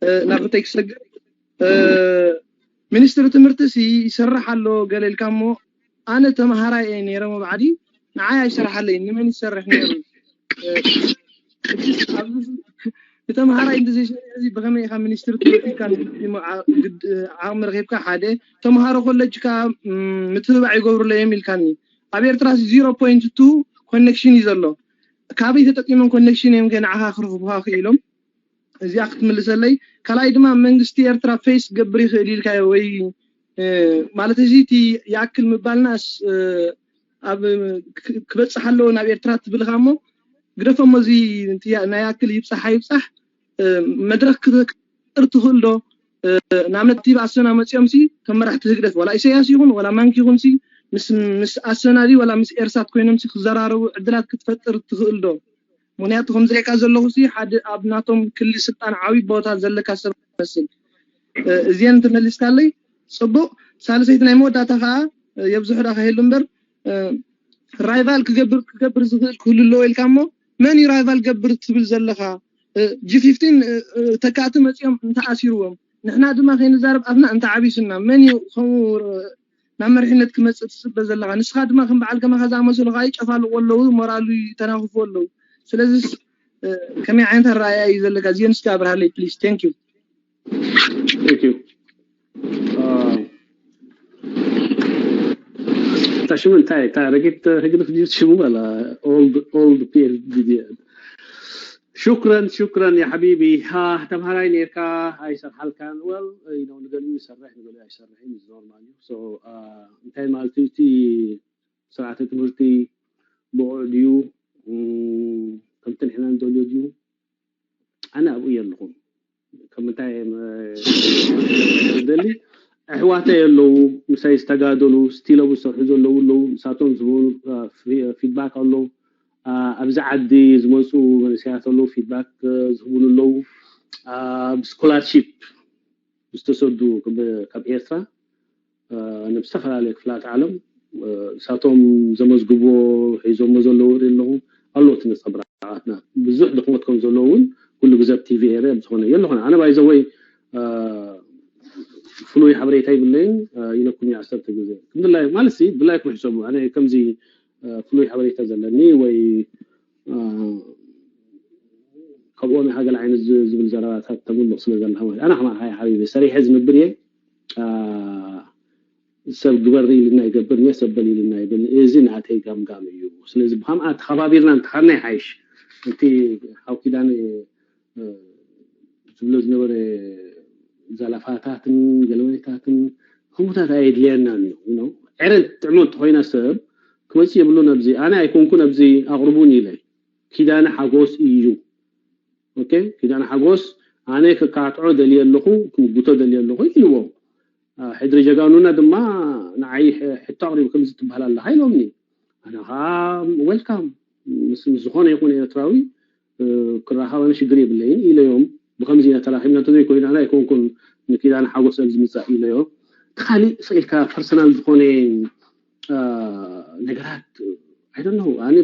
نابتك سج ሚኒስትር ትምህርቲ ይሰርሓሎ ገለልካሞ ኣነ ተማሃራይ ነይረም ባዕዲ ንዓይ ይሰርሓለይ ንመን ይሰርሕ ነይሩ ተማሃራይ እንደዚህ በከመይ ኢኻ ሚኒስትር ትምህርቲ ካን ዓቅሚ ረኺብካ ሓደ ተማሃሮ ኮሌጅካ ምትብባዕ ይገብሩለ የሚልካኒ ኣብ ኤርትራ 0.2 ኮኔክሽን ይዘሎ ካበይ ተጠቂሞም ኮኔክሽን እዮም ገና ዓኻ ክረኽቡካ ክኢሎም እዚኣ ክትምልሰለይ ከላይ ድማ መንግስቲ ኤርትራ ፌስ ገብር ይኽእል ኢልካዮ ወይ ማለት እዚቲ ያክል ምባልናስ ኣብ ክበፅሓለዎ ናብ ኤርትራ ትብልካሞ ግደፈሞ እዚ ናይ ያክል ይብፃሕ መድረክ ክትቅር ትኽእል ዶ ናምነቲ ባሰና መፅዮም ሲ ተመራሕቲ ህግደት ወላ ኢሳያስ ይኹን ወላ ማንኪ ይኹን ሲ ምስ ኣሰናዲ ወላ ምስ ኤርሳት ኮይኖም ሲ ክዘራረቡ ዕድላት ክትፈጥር ትኽእል ዶ ምክንያቱ ከም ዝሪካ ዘለኹ ሲ ሓደ ኣብ ናቶም ክሊ ስልጣን ዓብይ ቦታ ዘለካ ሰብ መስል እዚን ትመልስካለይ ጽቡቕ ሳልሰይት ናይ መወዳእታ ከዓ የብዝሕዳ ከሄሉ እምበር ራይቫል ክገብር ዝኽእል ክህልሎ ኢልካሞ መን ራይቫል ገብር ትብል ዘለኻ G15 ተካእቲ መፅኦም እንተኣሲርዎም ንሕና ድማ ከይንዛረብ ኣፍና እንተ ዓቢስና መን ከምኡ ናብ መሪሕነት ክመፅእ ትፅበ ዘለኻ ንስኻ ድማ ከም በዓል ከማ ከዛመሰሉ ከዓ ይጨፋሉ ኣለዉ ሞራሉ ተናኽፉ ኣለዉ ስለዚህ كم عين الرأي يزل كازين سكابر هالي please thank you تشوف انت رجعت في ديوت شو ولا old period شكرا يا حبيبي ها تم هاي نيركا هاي سرحال كان well you know نقول يسرح نقول يسرح is normal so انت مالتي ساعات تمرتي بوديو كنت احنا ندولو ديو انا ابويا لكم كنت دلي احواته يلو مساي استغادلو ستيلو بسرحو لو ساتون زبون فيدباك الله ابز عدي زموسو سياتلو فيدباك زبون لو بسكولارشيب بستسدو كاب ايرترا انا بستفر عليك فلات عالم ساتون زمزغبو حيزو مزلو يلو الله تنصبراتنا بزح دقمتكم زلون كل جزء تي في اريا بزخونه يلا هنا انا بايزوي فلوي حبريتاي باللين ينكم يا 10 جزء الحمد لله مالسي بالله يكون حسابه انا كم زي فلوي حبريتا زلني وي كبوني حاجه العين زبل زرارات تقول مقصود زلها انا هاي حبيبي سريح حزم بريه سب جبري لنا يقبرني سبلي لنا يقبل اذن عتي قام يو ስለዚህ በጣም አትخبابيرنا እንተخرنا حيش انت حاو كدان ዝብሎ ዝነበረ زلفاتاتن جلويتاتن هموتات ايدلينا نو عرنت تعمل خوينا سب كويس يبلو نبزي انا يكونكم نبزي اقربوني لي كيدانا حغوس ايو اوكي كيدانا حغوس انا كقاطعو دليلخو كوغوتو دليلخو يلو حدر جغانونا دما نعي حتى قريب كم تبحال الله هايلومني انا ها ويلكم زخونه يكون يتراوي كراها وانا شغري بلين الى يوم بخمسين تراحمنا تدري كوين انا يكونكم كده انا حاجه سلز مسائل له تخلي سئلك بيرسونال زخونين ነገራት I don't know انا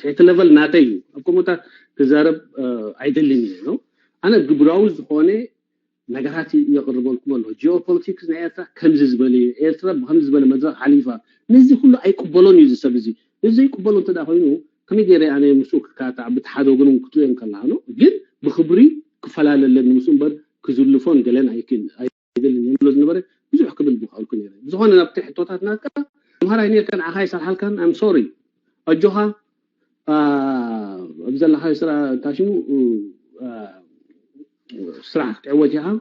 تحت ليفل ناتي اكومታ تزارب አይደልኝ ነው انا ግብራው ዝሆነ ነገራት يقربلكم له ጂኦፖለቲክስ ናያታ ከምዝ በለ ኤርትራ በከምዝ በለ መድረክ ሓሊፋ ነዚህ ሁሉ አይቀበሉን ይዝሰብ እዚ እዚህ ይቀበሉን ተዳኸይኑ ከመገረ انا مسوك ካታ ብትሓደጉን ክትወን ከላህ ነው ግን بخبري كفلالለን مسنبر كزلفون قالن አይክል አይደልን ይብሎዝ ነበር ብዙ حكبل بخالكم يعني بزخونه نبت حطوتات ناقه مهراي نير كان عخاي صالحال كان ام سوري اجوها ابزل هاي سرا تاشمو سرعه تعوجها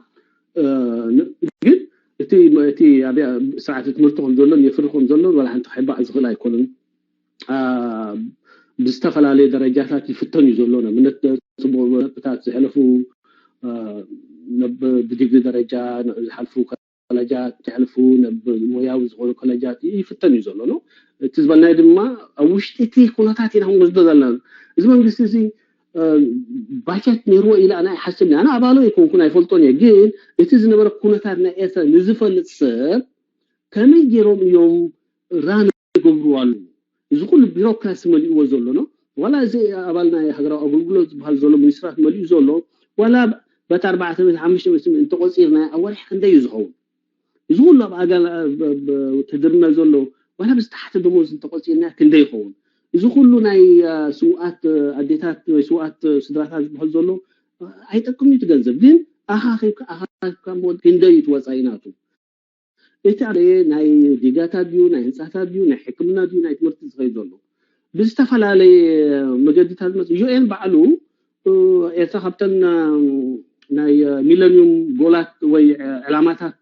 ግን እቲ ابي ساعه ትምርቱም ዘሎን يفرقهم ዘሎን ولا انت حبا ازغل አይኮንም بستفلالي درجات يفتن يزولونا من الصبوات زحلفو بديغري درجه حلفو كلاجات تحلفو موياو زغلو كلاجات يفتن يزولونو تزبلنا دما اوشتي كوناتاتي هم مزدلنا اذا منغستي باجت نيرو الى انا حسبني انا ابالو يكون كنا يفلطوني جين اتز نبر كوناتنا اسا نزفلت سب كميجيروم يوم ران يغبروا إذا كل بيروقراطي ملي وزولو ولا زي أبالنا يحضروا أقولوا بحال زولو منسرات ملي زولو ولا بتربعة من خمسة من أنت قصيرنا أول حاجة ده يزهون يزول له بقى تدرنا زولو ولا بس تحت دموز أنت قصيرنا كنده يخون إذا كلنا سوءات أديتات سوءات صدرات بحال زولو هيتكم يتجنزب دين أخاك كم بود كنده يتوزعيناتو إتعري ناي ديجاتا ديو ناي إنساتا ديو ناي حكمنا ديو ناي تمرت زغيزولو بستفعل علي مجددات مثل UN بعلو إرتخبتن ناي ميلانيوم جولات وي علاماتات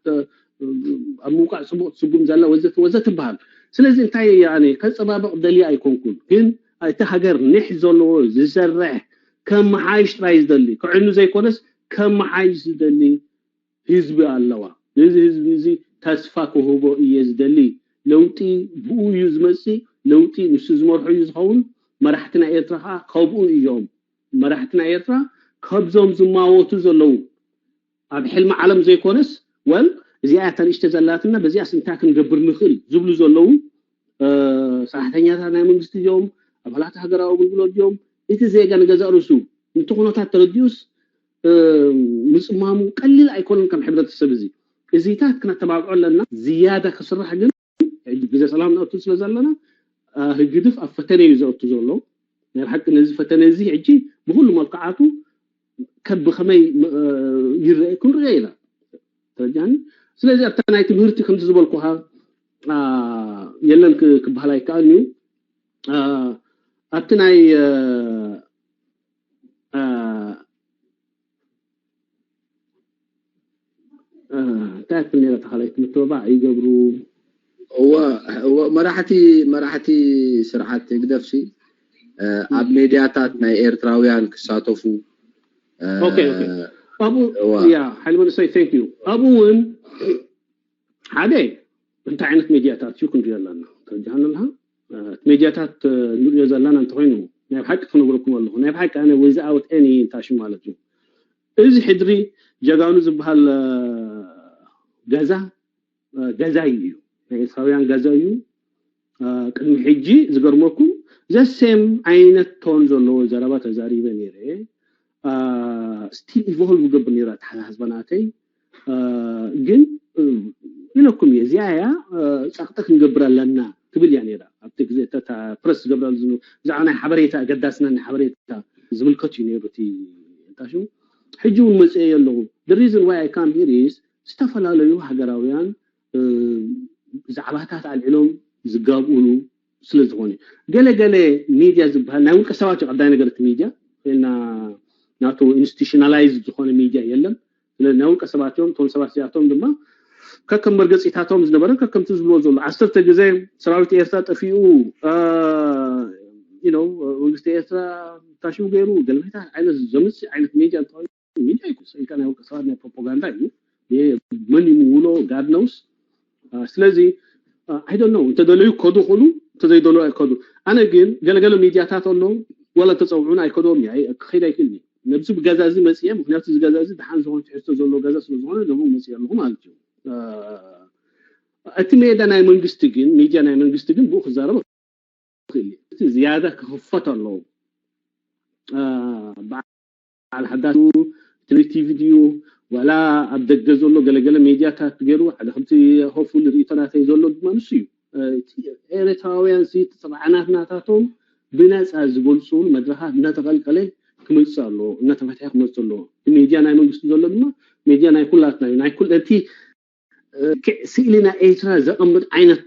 الموقع سبوم زلا وزت بحال سلازي انتاي يعني كالسبابق دلي أيكون كل كن تهجر نحزولو زرع كم عايش رايز دلي كعنو زي كونس كم عايش دلي حزب اللوا زي تاسفا كوهبو يزدلي لوتي بو يزمسي لوتي نسز مرحو يزخون مرحتنا ايرترا كوبو يوم مرحتنا ايرترا كبزوم زماوتو زلو اب حلم عالم زي كونس وال زياتن اشتزلاتنا بزي اسنتاك نجبر نخل زبلو زلو صحتنياتا ناي منست يوم ابلات هاغراو بلبلو يوم ايت زيغا نغزارسو انتخونوتا ترديوس مسمامو قليل ايكونن كم حبرت السبزي ازيتات كنا تبعوا لنا زياده كسرح جن جزا سلام نقطه سلازلنا هجدف افتني يزوت زولو الحق نزي فتني زي عجي بكل ملقعاته كب خمي يريكون غيره ترجعني ስለዚህ አተናይ ትምህርት ከም ዝብልኩሃ የለን ክባህላይ ካሉ አተናይ تاكل لي تخليت متوبع يقبروا هو مرحتي سرعات يقدفسي اب ميدياتات ناي ايرتراويان كساتوفو اوكي ابو يا حلو سي ثانك يو ابوون عادي انت عندك ميدياتات شو كنت يلانا ترجعنا لها ميدياتات نقول زلنا انت وينو ناي بحق نقولكم والله ناي بحق انا ويز اوت اني تاشي مالتو اذا حدري جاغانو زبحال غزايو اسرائيليان غزايو كم حجي زغرمكم زسم عينت تون زلو زربا تزاري بنيره still evolve قبل نيرات حسبناتي ግን ኢለኩም የዚያ ጻቅተክ እንገብራለና ትብል ያኔ ራ ኣብቲ ግዜ ተታ ፕረስ ገብራል ዝኑ ዛዕና ሓበሬታ ገዳስና ሓበሬታ ዝምልከቱ ይነሩቲ እንታሹ ሕጂውን መጽ የለው the reason why I come here is ዝተፈላላዩ ሃገራውያን ዛዕባታት አልዕሎም ዝጋብኡሉ ስለዝኾነ ገለገለ ሚዲያ ዝበሃል ናይ ውልቀ ሰባት ቀዳይ ነገር እቲ ሚዲያ እና ናቱ ኢንስቲቱሽናላይዝድ ዝኾነ ሚዲያ የለም ስለዚህ ናይ ውልቀ ሰባትዮም ቶም ሰባት ሲያቶም ድማ ከከም መርገጽታቶም ዝነበረ ከከም ትዝብሎ ዘሎ 10 ግዜ ሰራዊት ኤርትራ ጠፊኡ you know ወንግስት ኤርትራ ታሽሙ ገይሩ ገልበታ አይነት ዘምጽ አይነት ሚዲያ እንታው ሚዲያ ይኩስ ይካና ውልቀ ሰባት ናይ ፕሮፓጋንዳ እዩ ምን ይሙሎ God knows ስለዚህ I don't know ተደለዩ ኮዱ ሁሉ ተዘይደሉ አይኮዱ አነ ግን ገለገለ ሚዲያታት አሉ ወላ ተጸውዑና አይኮዶም ያይ ከይዳ ይክልኒ ነብሱ በጋዛዚ መጽየ ምክንያቱ ዝጋዛዚ ደሃን ዝሆን ትሕቶ ዘሎ ጋዛ ስለዝሆነ ደሞ መጽየ አለሁ ማለት ነው እቲ ሜዳ ናይ መንግስት ግን ሚዲያ ናይ መንግስት ግን ቡኽ ዛረበ እቲ ዝያዳ ክኸፈት አለው ባል حداث ቴሌቪዥን ቪዲዮ ወላ አብደገ ዘሎ ገለገለ ሚዲያታት ገይሩ ሓደ ከምቲ ሆፉል ሪቶናታይ ዘሎ ድማንሱ ኤርትራውያን ሲት ሰብዓናትናታቶም ብነጻ ዝገልጹን መድረኻት እናተቀልቀለ ክመጽአሎ እናተፈታح ክመጽአሎ ሚዲያ ናይ መንግስት ዘሎ ድማ ሚዲያ ናይ ኩላትና ናይ ኩልቲ ስኢልና ኤርትራ ዘቀምጥ አይነት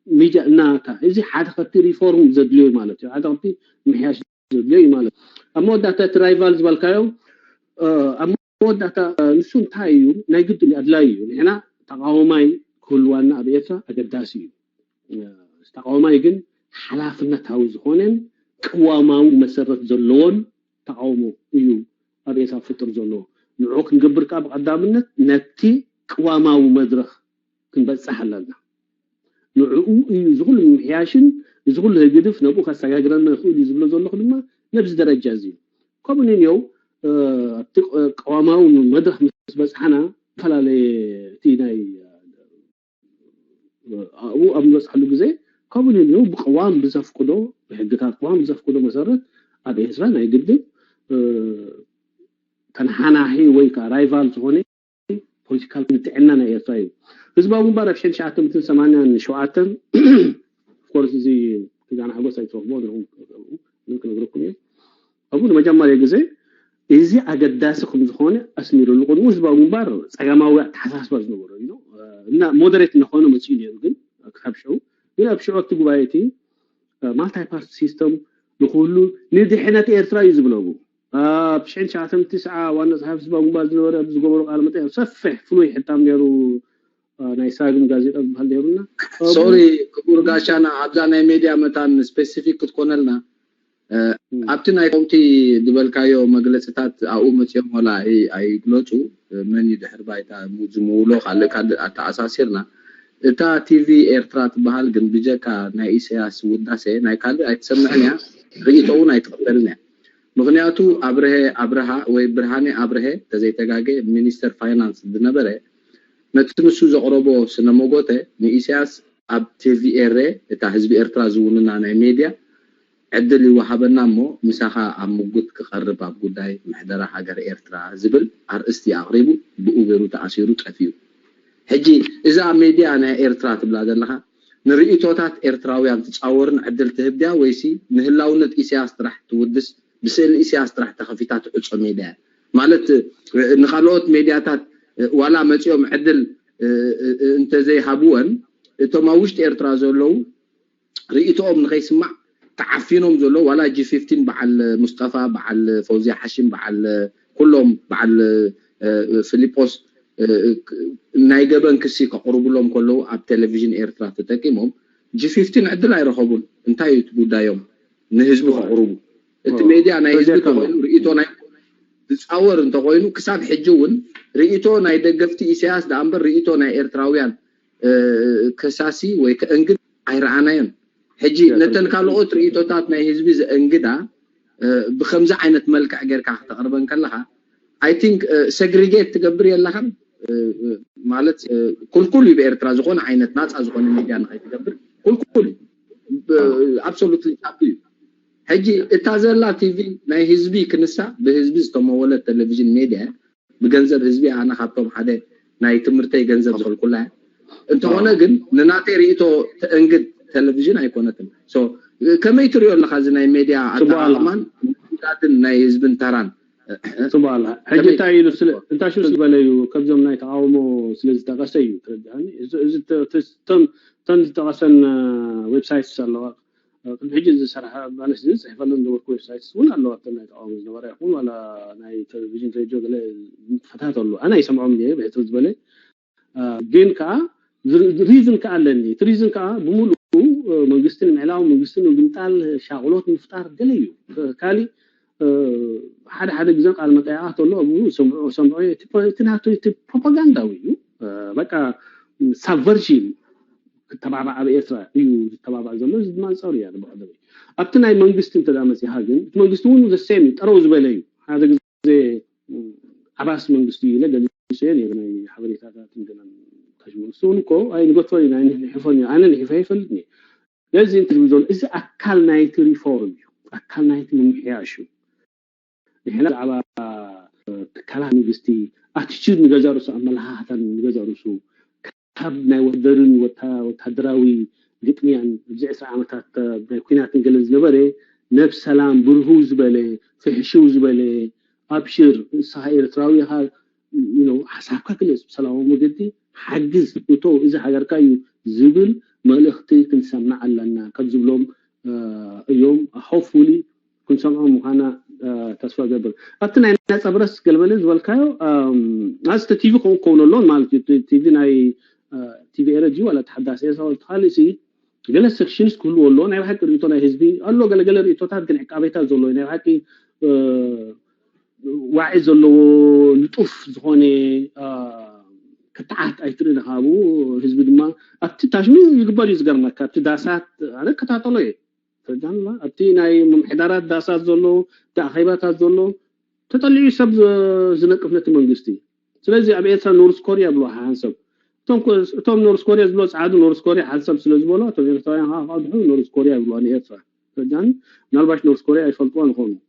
ሚዲያ እናታ እዚ ሓደ ከቲ ሪፎርም ዘድልዮ ማለት እዩ ሓደ ከቲ ምሕያሽ ዘድልዮ ማለት አሞዳታ ትራይቫል ዝባልካዮ አሞዳታ ንሱን ታዩ ናይ ግድን አድላዩ ንሕና ተቃውማይ ኩልዋና ኣብ ኤርትራ አገዳሲ እዩ ተቃውማይ ግን ሓላፍነታዊ ዝኾነን ቅዋማዊ መሰረት ዘለዎን ተቃውሞ እዩ ኣብ ኤርትራ ፍጥር ዘሎ ንዑ ክንገብር ካብ ቀዳምነት ነቲ ቅዋማዊ መድረኽ ክንበጽሕ ኣለና ንዑ እዩ ዝኹል ምሕያሽን ዝኹል ህግድፍ ነቡ ካሰጋግረና ይኽእል ዝብሎ ዘሎ ድማ ነብዚ ደረጃ እዚ ኮሙኒኒዮ ቅዋማዊ መድረኽ ምስ በጽሐና ፈላላይ እቲ ናይ አው አምበጽሐሉ ግዜ ኮሙኒኒዮ ብቅዋም ብዘፍቅዶ በህግታት ቅዋም ብዘፍቅዶ መሰረት ኣብ ኤርትራ ናይ ግድብ ተንሓናሂ ወይ ካ ራይቫል ዝኾነ ፖለቲካል ንጥዕና ናይ ኤርትራ እዩ ህዝባዊ ምንባር ኣብ 1987 ኮርስ እዚ ትጋና ሓጎስ አይተወቦ ነው ንክነግረኩም አቡ መጀመሪያ ግዜ እዚ አገዳሲ ከም ዝኾነ አስሚሩ ልቆኑ ህዝባዊ ምንባር ጸጋማዊ ተሓሳስባ ዝነበረ እዩ እና ሞዴሬት ንኾነ መጽኡ ነይሩ ግን ካብሽው ግን ኣብሽው ወቅት ጉባኤቲ ማልታይ ፓርቲ ሲስተም ንኹሉ ንድሕነት ኤርትራ እዩ ዝብለቡ ኣብ 1999 ዋና ጸሐፊ ህዝባዊ ምንባር ዝነበረ ዝገበሩ ቃል መጠይ ሰፍሕ ፍሉይ ሕታም ነይሩ ናይ ሳግም ጋዜጣ ዝባል ነይሩና ሶሪ ክቡር ጋሻና ኣብዛ ናይ ሚዲያ መታን ስፔሲፊክ ክትኮነልና ኣብቲ ናይ ኮሚቲ ድበልካዮ መግለጽታት ኣኡ መጽዮም ወላ ኣይግለጹ መን ይድሕር ባይታ ዝምውሎ ካለ ኣተኣሳሲርና እታ ቲቪ ኤርትራ ትበሃል ግን ብጀካ ናይ ኢሳያስ ውዳሴ ናይ ካለ ኣይተሰምዕንያ ርኢቶውን ኣይተቀበልንያ ምክንያቱ አብረሃ ወይ ብርሃኔ አብረሄ ተዘይተጋገ ሚኒስተር ፋይናንስ ዝነበረ ነትንሱ ዘቅረቦ ስነሞጎተ ንኢሳያስ ኣብ ቲቪኤር እታ ህዝቢ ኤርትራ ዝውንና ናይ ሚዲያ ዕድል ይወሃበና ሞ ምሳኻ ኣብ ሙጉት ክቀርብ ኣብ ጉዳይ ምሕደራ ሃገር ኤርትራ ዝብል አርእስቲ አቅሪቡ ብኡገሩ ተኣሲሩ ጠፊዩ ሕጂ እዛ ሚዲያ ናይ ኤርትራ ትብላ ዘለኻ ንርኢቶታት ኤርትራውያን ተጻወርን ዕድል ትህብያ ወይሲ ንህላውነት ኢሳያስ ጥራሕ ትውድስ بسال ኢሳያስ ጥራሕ ተኸፊታት ዕጾ ሚዲያ ማለት ንኻልኦት ሚዲያታት ዋላ መጽኦም ዕድል እንተ ዘይሃብወን እቶም ውሽጥ ኤርትራ ዘለው ርኢቶኦም ንኸይስማዕ ተዓፊኖም ዘለው ዋላ G15 በዓል ሙስጠፋ በዓል ፈውዚያ ሐሽም በዓል ኩሎም በዓል ፊሊጶስ ናይ ገበን ክሲ ከቅርብሎም ከለው ኣብ ቴሌቪዥን ኤርትራ ተጠቂሞም G15 ዕድል አይረኸቡን እንታይ እዩ ጉዳዮም ንህዝቡ ከቅርቡ እቲ ሚዲያ ናይ ህዝቢ ተቆይኑ ርኢቶ ናይ ዝጻወር እንተቆይኑ ክሳብ ሕጂውን ርኢቶ ናይ ደገፍቲ ኢሳያስ ዳምበር ርኢቶ ናይ ኤርትራውያን ከሳሲ ወይ ከእንግድ አይረአናየን ሕጂ ነተን ካልኦት ርኢቶታት ናይ ህዝቢ ዘእንግዳ ብከምዛ ዓይነት መልክዕ ጌርካ ተቀርበን ከለኻ I think segregate ትገብር የለኻ ማለት ኩልኩል በኤርትራ ዝኾነ ዓይነት ናጻ ዝኾነ ሚዲያ ንኸይ ትገብር ኩልኩል absolutely happy حجي اتازلا تي في ناي حزبي كنسا بحزبي استموله تلفزيون ميديا بغنزب حزبي انا خاطم حدا ناي تمرتي غنزب زخل كلها انت هنا جن نناتي ريتو انقد تلفزيون ايكونتم سو كما يتريو لخاز ناي ميديا اتعلمان ناي حزبن تران سبحان الله حجي تايلو انت شو سبليو كبزم ناي تعاومو سلازي تقاسيو ترداني از تن تقاسن ويب سايت سالوا الحجي صراحه بالس صحيح فلن دور ويب سايت ولا الله تناي تعاوم نبر يكون ولا ناي تلفزيون راديو قال فتاتلو انا يسمعهم لي بيتوز بلي جين كا ريزن كا لني ريزن كا بمولو منغستن معلاو منغستن وبنتال شاغلوت مفتار دليو كالي حدا جزء قال مقاعات له ابو سمعوا تناتو بروباغندا ويو بقى سابفرشن تبعبع بإسرائيل يو تبعبع زمز ما صار يعني بعد ابتنا منغست انت دامس يهاجن منغستون ذا سيم تروز بلاي هذا زي عباس منغستي له دليل يعني حبريتات عندنا تجمل سونكو اي نغطوي يعني حفوني انا اللي حفيفلني لازم تلفزيون اذا اكل نايت ريفورم اكل نايت من حياشو نحن على كلام نغستي اتيتيود نغزارو عملها حتى نغزارو كابنا ودرن وتحدراوي جتميان بزي 10 عامات بكينات نجلز نبري نفس سلام برهوز بله فحشوز بله ابشر صاير تراوي ها حسابك كلس سلام مجدي حجز تو اذا حجركايو زبل ملختي كنسمع لنا كذبلهم يوم hopefully كنسمع مهنا تسوى قبل أتنا الناس أبرز قلبلز والكايو ناس تيجي كونو لون مال تيجي ناي تيجي إرجع ولا تحدث إيش أول خالصي قال السكشنز كله لون أي واحد ريتونا حزبي الله قال ريتوتا كن عقابتها زلوا أي واحد واعز زلوا لطف زهوني كتعات أيترين هابو حزبي دما أتتاشمي يقبل يزقر مكة تداسات أنا كتعطله فجأة لا أبتي ناي منحدرات داسات زلوا تأخيبات زلوا تطلعي سب زنق في نتمنجستي سلازي أبيتها نورس كوريا بلو حانسب توم نورس كوريا بلو عادو نورس كوريا حانسب سلاز بلو توم يرتاين ها هذا نورس كوريا بلو أنا إيرترا فجأة نالباش نورس كوريا يفلتوان خون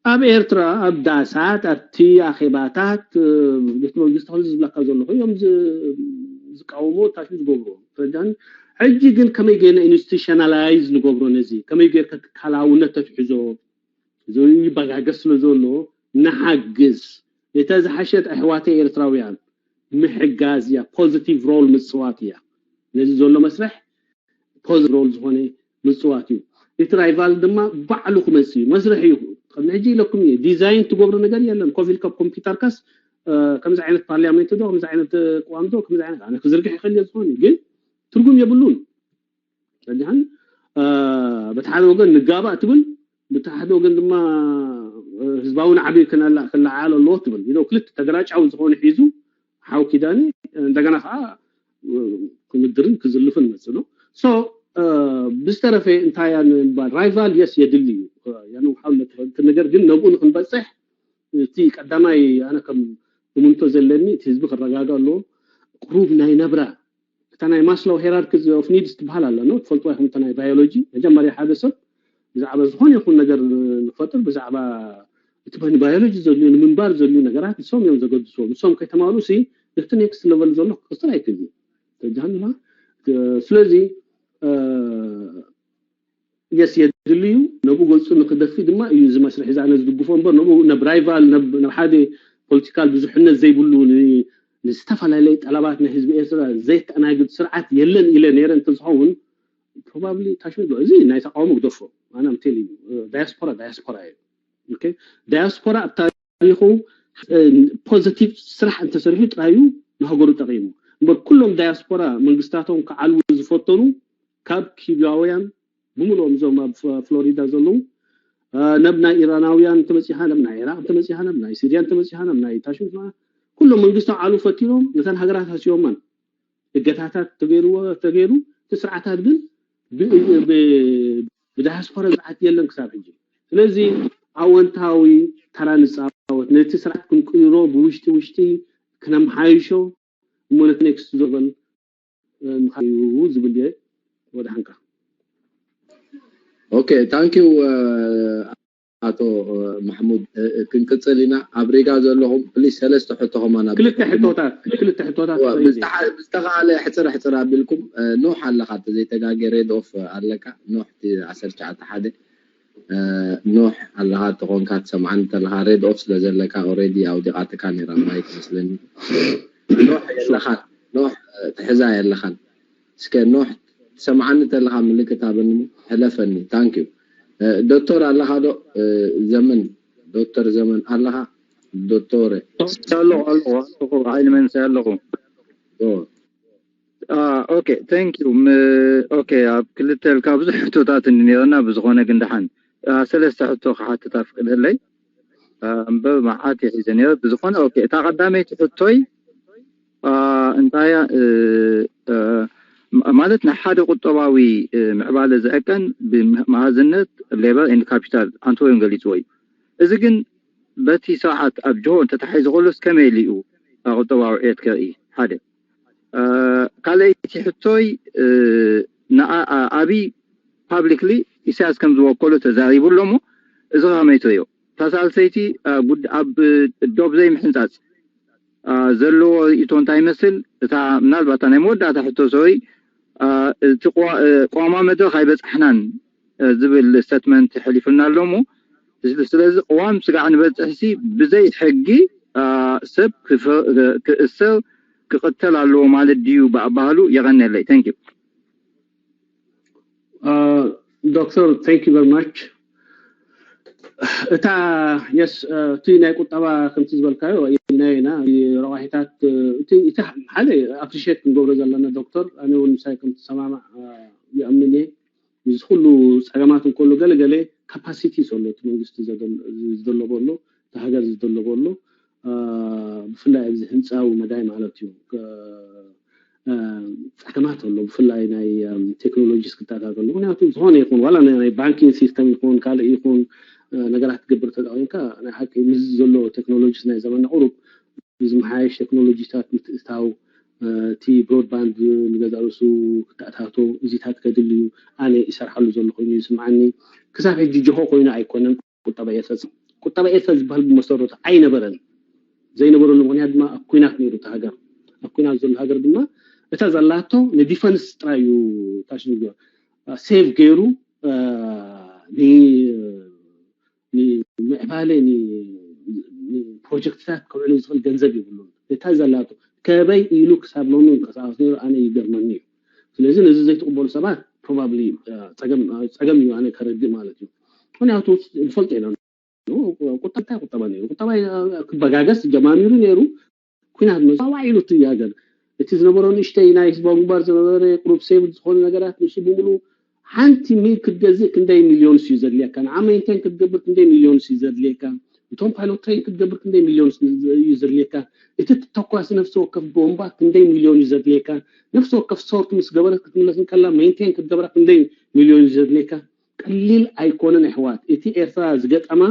أب إيرترا أب داسات أبتي أخيباتات نتمنجست خالص بلا كازلوا يوم زكاومو تاشمز جوبرو فجأة حجي جن كم يجينا institutionalize نقبرو نزي كم يجير كلاونة تفحزو زوي بقى قسلو زولو نحجز يتاز حشت أحواتي إرتراويان محجازيا positive role مصواتيا نزي زولو مسرح positive roles هوني مصواتيو يترايفال دما بعلوك مسي مسرحيو خلنا نجي لكم ديزاين تقبرو نقال يلا كوفيل كاب كمبيوتر كاس كم زعينة بارليامنت دو كم زعينة قوامدو كم زعينة أنا كزرقح يخلي يزهوني جل ترجم يبلون يعني بتحد وجن نجابة تقول بتحد وجن ما حزباون عبي كنا عالو الله تقول كلت تدراج عاوز هون يحيزو حاو كداني دعنا خا كندرن كزلفن مثله so بسترفه انتايان رايفال يس يدلي يعني حاولت تنجر جن نقول نبصح تي قدامي انا كم منتو زلني حزب الرجاجه له قروب ناي نبره تناي ماسلو هيراركيز اوف نيدز تبحال الله نو تفلطوا هم تناي بيولوجي مجمري حادثه بزعبه زخون يكون نجر نفطر بزعبه تبني بيولوجي زلو منبار زلو نجرات سوم يوم زغدسو سوم كتمالو سي نكست ليفل زلو قصراي كدي تجهنلا سلازي يس يدليو نبو غلص نقدفي دما يز مسرح زعنا زدقفون بر نبو نبرايفال نب حادي بوليتيكال بزحنا زي بلو نستفعل طلباتنا حزب إسرائيل زيت أنا قد سرعة يلن إلى نيران تزحون probably تشمل زي ناس قوموا قدفوا أنا متلي diaspora okay diaspora بتاريخه positive سرعة أنت سرعة رأيو نهجروا تقييمه بكلهم diaspora من قصتهم كعلو زفتروا كاب كيبياويان بملهم زوما فلوريدا زلوا نبنا إيراناويان تمسيحنا نبنا عراق تمسيحنا نبنا سوريان تمسيحنا نبنا تشمل كلهم من قصة علو فتيلهم مثلا هجرات هسيومان الجتاتات تغيروا تسرعتها بل بدياسبورا زعت يلن كساب حجي ስለዚህ አወንታዊ ተራንጻወት ነቲ ስርዓት ክንቅይሮ ብውሽቲ ክነምሓይሾ ሞለት ኔክስት ዞበል ምሓዩ ዝብል ወደ ሓንካ اوكي ثانك يو አቶ محمود ክንቅጽልና አብሬጋ ዘለኹም ፕሊስ ሰለስተ ሕቶኹም አና ክልተ ሕቶታት ብዝተኻለ ሕፅር አብልኩም ኖሕ ኣለኻ ተዘይተጋገ ሬድ ኦፍ ኣለካ ኖሕ 19 ኖሕ ኣለኻ ተኾንካ ትሰምዓን ተለኻ ሬድ ኦፍ ስለዘለካ ኦሬዲ ኣውዲቓትካ ነራ ማይክ መስለኒ ኖሕ የለኻ ኖሕ ትሕዛ የለኻ እስከ ኖሕ ትሰምዓኒ ተለኻ ምልክት ኣብኒ ሕለፈኒ ታንክ ዩ دكتور الله هذا زمن دكتور زمن الله دكتور الله عين من سأله اوكي ثانك يو اوكي كل تلك بزح توتات نيرنا بزغونه غندحن ثلاثه حتو حتى تفقد لي بمعاتي حزنير بزغونه اوكي تقدمي تحطوي انتايا مالتنا حدا قطباوي معباله زاكن بمهازنت ليبر اند كابيتال انتو انجليزوي اذا كن بتي ساعات ابجو انت تحيز غلس كميليو قطباوي اتكري حدا قالي تحطوي نا ابي publicly يساس كم زو كله تزاريبو لومو اذا ميتريو تسالسيتي بود اب دوب زي محنصاص زلو يتون تايمسل تا منالبات انا مودة تحطو سوي قواما مدو خايبت احنان زبل ستمنت حليفنا لومو ስለዚህ قوام سقع نبتحسي بزي حقي سب كأسر كقتل على مال الديو بأبهالو يغني لي thank you doctor thank you very much اتا يس تينا قطبا خمس زبلكايو يناينا رواحيتات اتا حالي ابريشيت نغبر زلنا دكتور انا ونسايكم تسمع يامنني يزخلو صغماتن كله ገለገለ ካፓሲቲ ሶሎት መንግስት ዝደለበሎ ተሃገር ዝደለበሎ ብፍላይ እዚ ህንጻው መዳይ ማለት እዩ ጽገማት አሎ ብፍላይ ናይ ቴክኖሎጂ ስክታታሎ ምክንያቱም ዝኾነ ይኹን ዋላ ናይ ባንኪንግ ሲስተም ይኹን ካለ ይኹን ነገራት ግብር ተዳውንካ ናይ ሐቂ ምዝ ዘሎ ቴክኖሎጂስ ናይ ዘመን ቁሩብ ዝመሓይሽ ቴክኖሎጂታት ምትእታው ቲ ብሮድባንድ ንገዛውሱ ክታታቶ እዚታት ከድልዩ ኣነ ይሰርሓሉ ዘሎ ኮይኑ ይስምዓኒ ክሳብ ሕጂ ጆሆ ኮይኑ ኣይኮነን ቁጠባ ኤሰስ ዝበሃል ብመሰረቱ ኣይነበረን ዘይነበረሉ ምክንያት ድማ ኩናት ነይሩ ተሃገር ኩናት ዘሎ ሃገር ድማ እታ ዘላቶ ንዲፈንስ ጥራዩ ታሽንጎ ሴቭ ገይሩ ምዕባለኒ ፕሮጀክትታት ከውዕሉ ዝኽእል ገንዘብ ይብሉ እታ ዘላቶ ከበይ ኢሉ ክሳብ ሎሚ እንቀሳቀስ ነይሩ ኣነ ይገርመኒ ስለዚህ ነዚ ዘይተቀበሉ ሰባት ፕሮባብሊ ፀገም እዩ ኣነ ከረድእ ማለት እዩ ምክንያቱ ንፈልጥ ኢና ቁጠባ ነይሩ ቁጠባ ክበጋገስ ጀማሚሩ ነይሩ ኩናት መዋዒሉ ትያገር እቲ ዝነበረው ንሽተይ ናይ ህዝባዊ ግንባር ዝነበረ ግሩፕ ሴቭ ዝኾኑ ነገራት ንሱ ብምሉ ሓንቲ ሚል ክትገዝእ ክንደይ ሚሊዮን እዩ ዘድልየካ ንዓመይንተን ክትገብር ክንደይ ሚሊዮን እዩ ዘድልየካ እቶም ፓይሎት ትሬን ክትገብር ክንደይ ሚሊዮን እዩ ዘድልየካ እቲ ተኳስ ነፍሲ ወከፍ ቦምባ ክንደይ ሚሊዮን እዩ ዘድልየካ ነፍሲ ወከፍ ሶርት ምስ ገበረት ክትመለስ ከላ ሜንቴን ክትገብራ ክንደይ ሚሊዮን እዩ ዘድልየካ ቀሊል ኣይኮነን ኣሕዋት እቲ ኤርትራ ዝገጠማ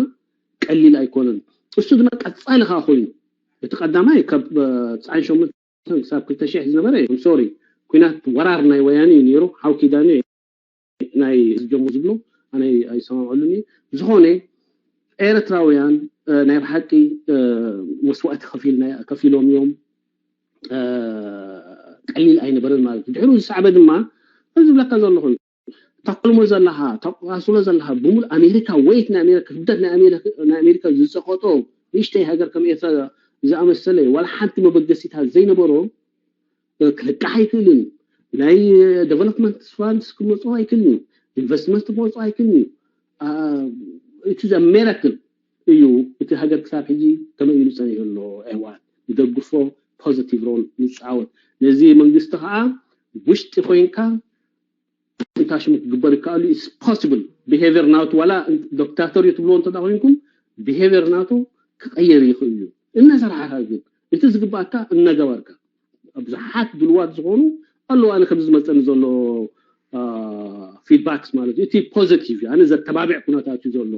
ቀሊል ኣይኮነን እሱ ድማ ቀጻልኻ ኮይኑ እቲ ቀዳማይ ካብ 98 ክሳብ 2000 ዝነበረ ሶሪ ኩናት ወራር ናይ ወያኔ ነይሩ ሓው ኪዳኔ ናይ ዝጀሙ ዝብሉ ኣነ ኣይሰማዕሉኒ ዝኾነ ኤርትራውያን ናይ ሓቂ መስዋዕት ከፊሎም እዮም ቀሊል ኣይነበረን ማለት ድሕሩ ዝሰዓበ ድማ እዚ ብለካ ዘሎ ኮይኑ ተقلሞ ዘለሃ ተቋሱሎ ዘለሃ ብሙሉ ኣሜሪካ ወይት ናይ ኣሜሪካ ክብደት ናይ ኣሜሪካ ዝፀቆጦ ንሽተይ ሃገር ከም ኤርትራ ዝኣመሰለ ወላ ሓንቲ መበገሲታት ዘይነበሮ ክልቃሕ ኣይክእልን ናይ ዴቨሎፕመንት ፋንድስ ክመፁ ኣይክእልን ኢንቨስትመንት ክመፁ ኣይክእልን it is a miracle እዩ እቲ ሃገር ክሳብ ሕጂ ከመይ ኢሉ ፀኒሕሎ ኣሕዋት ይደግፎ ፖዚቲቭ ሮል ይፃወት ነዚ መንግስቲ ከዓ ውሽጢ ኮይንካ እንታሽም ግበር ይካሉ is possible behavior ናቱ ወላ ዶክተር ይትብሎ እንተዳውንኩም behavior ናቱ ክቀየር ይኽእል እና ሰራሓ ግን እቲ ዝግባእካ እናገበርካ ብዙሓት ድልዋት ዝኾኑ ኣሉ ኣነ ከም ዝመፀኒ ዘሎ ፊድባክስ ማለት እቲ ፖዚቲቭ ኣነ ዘተባብዕ ኩነታት እዩ ዘሎ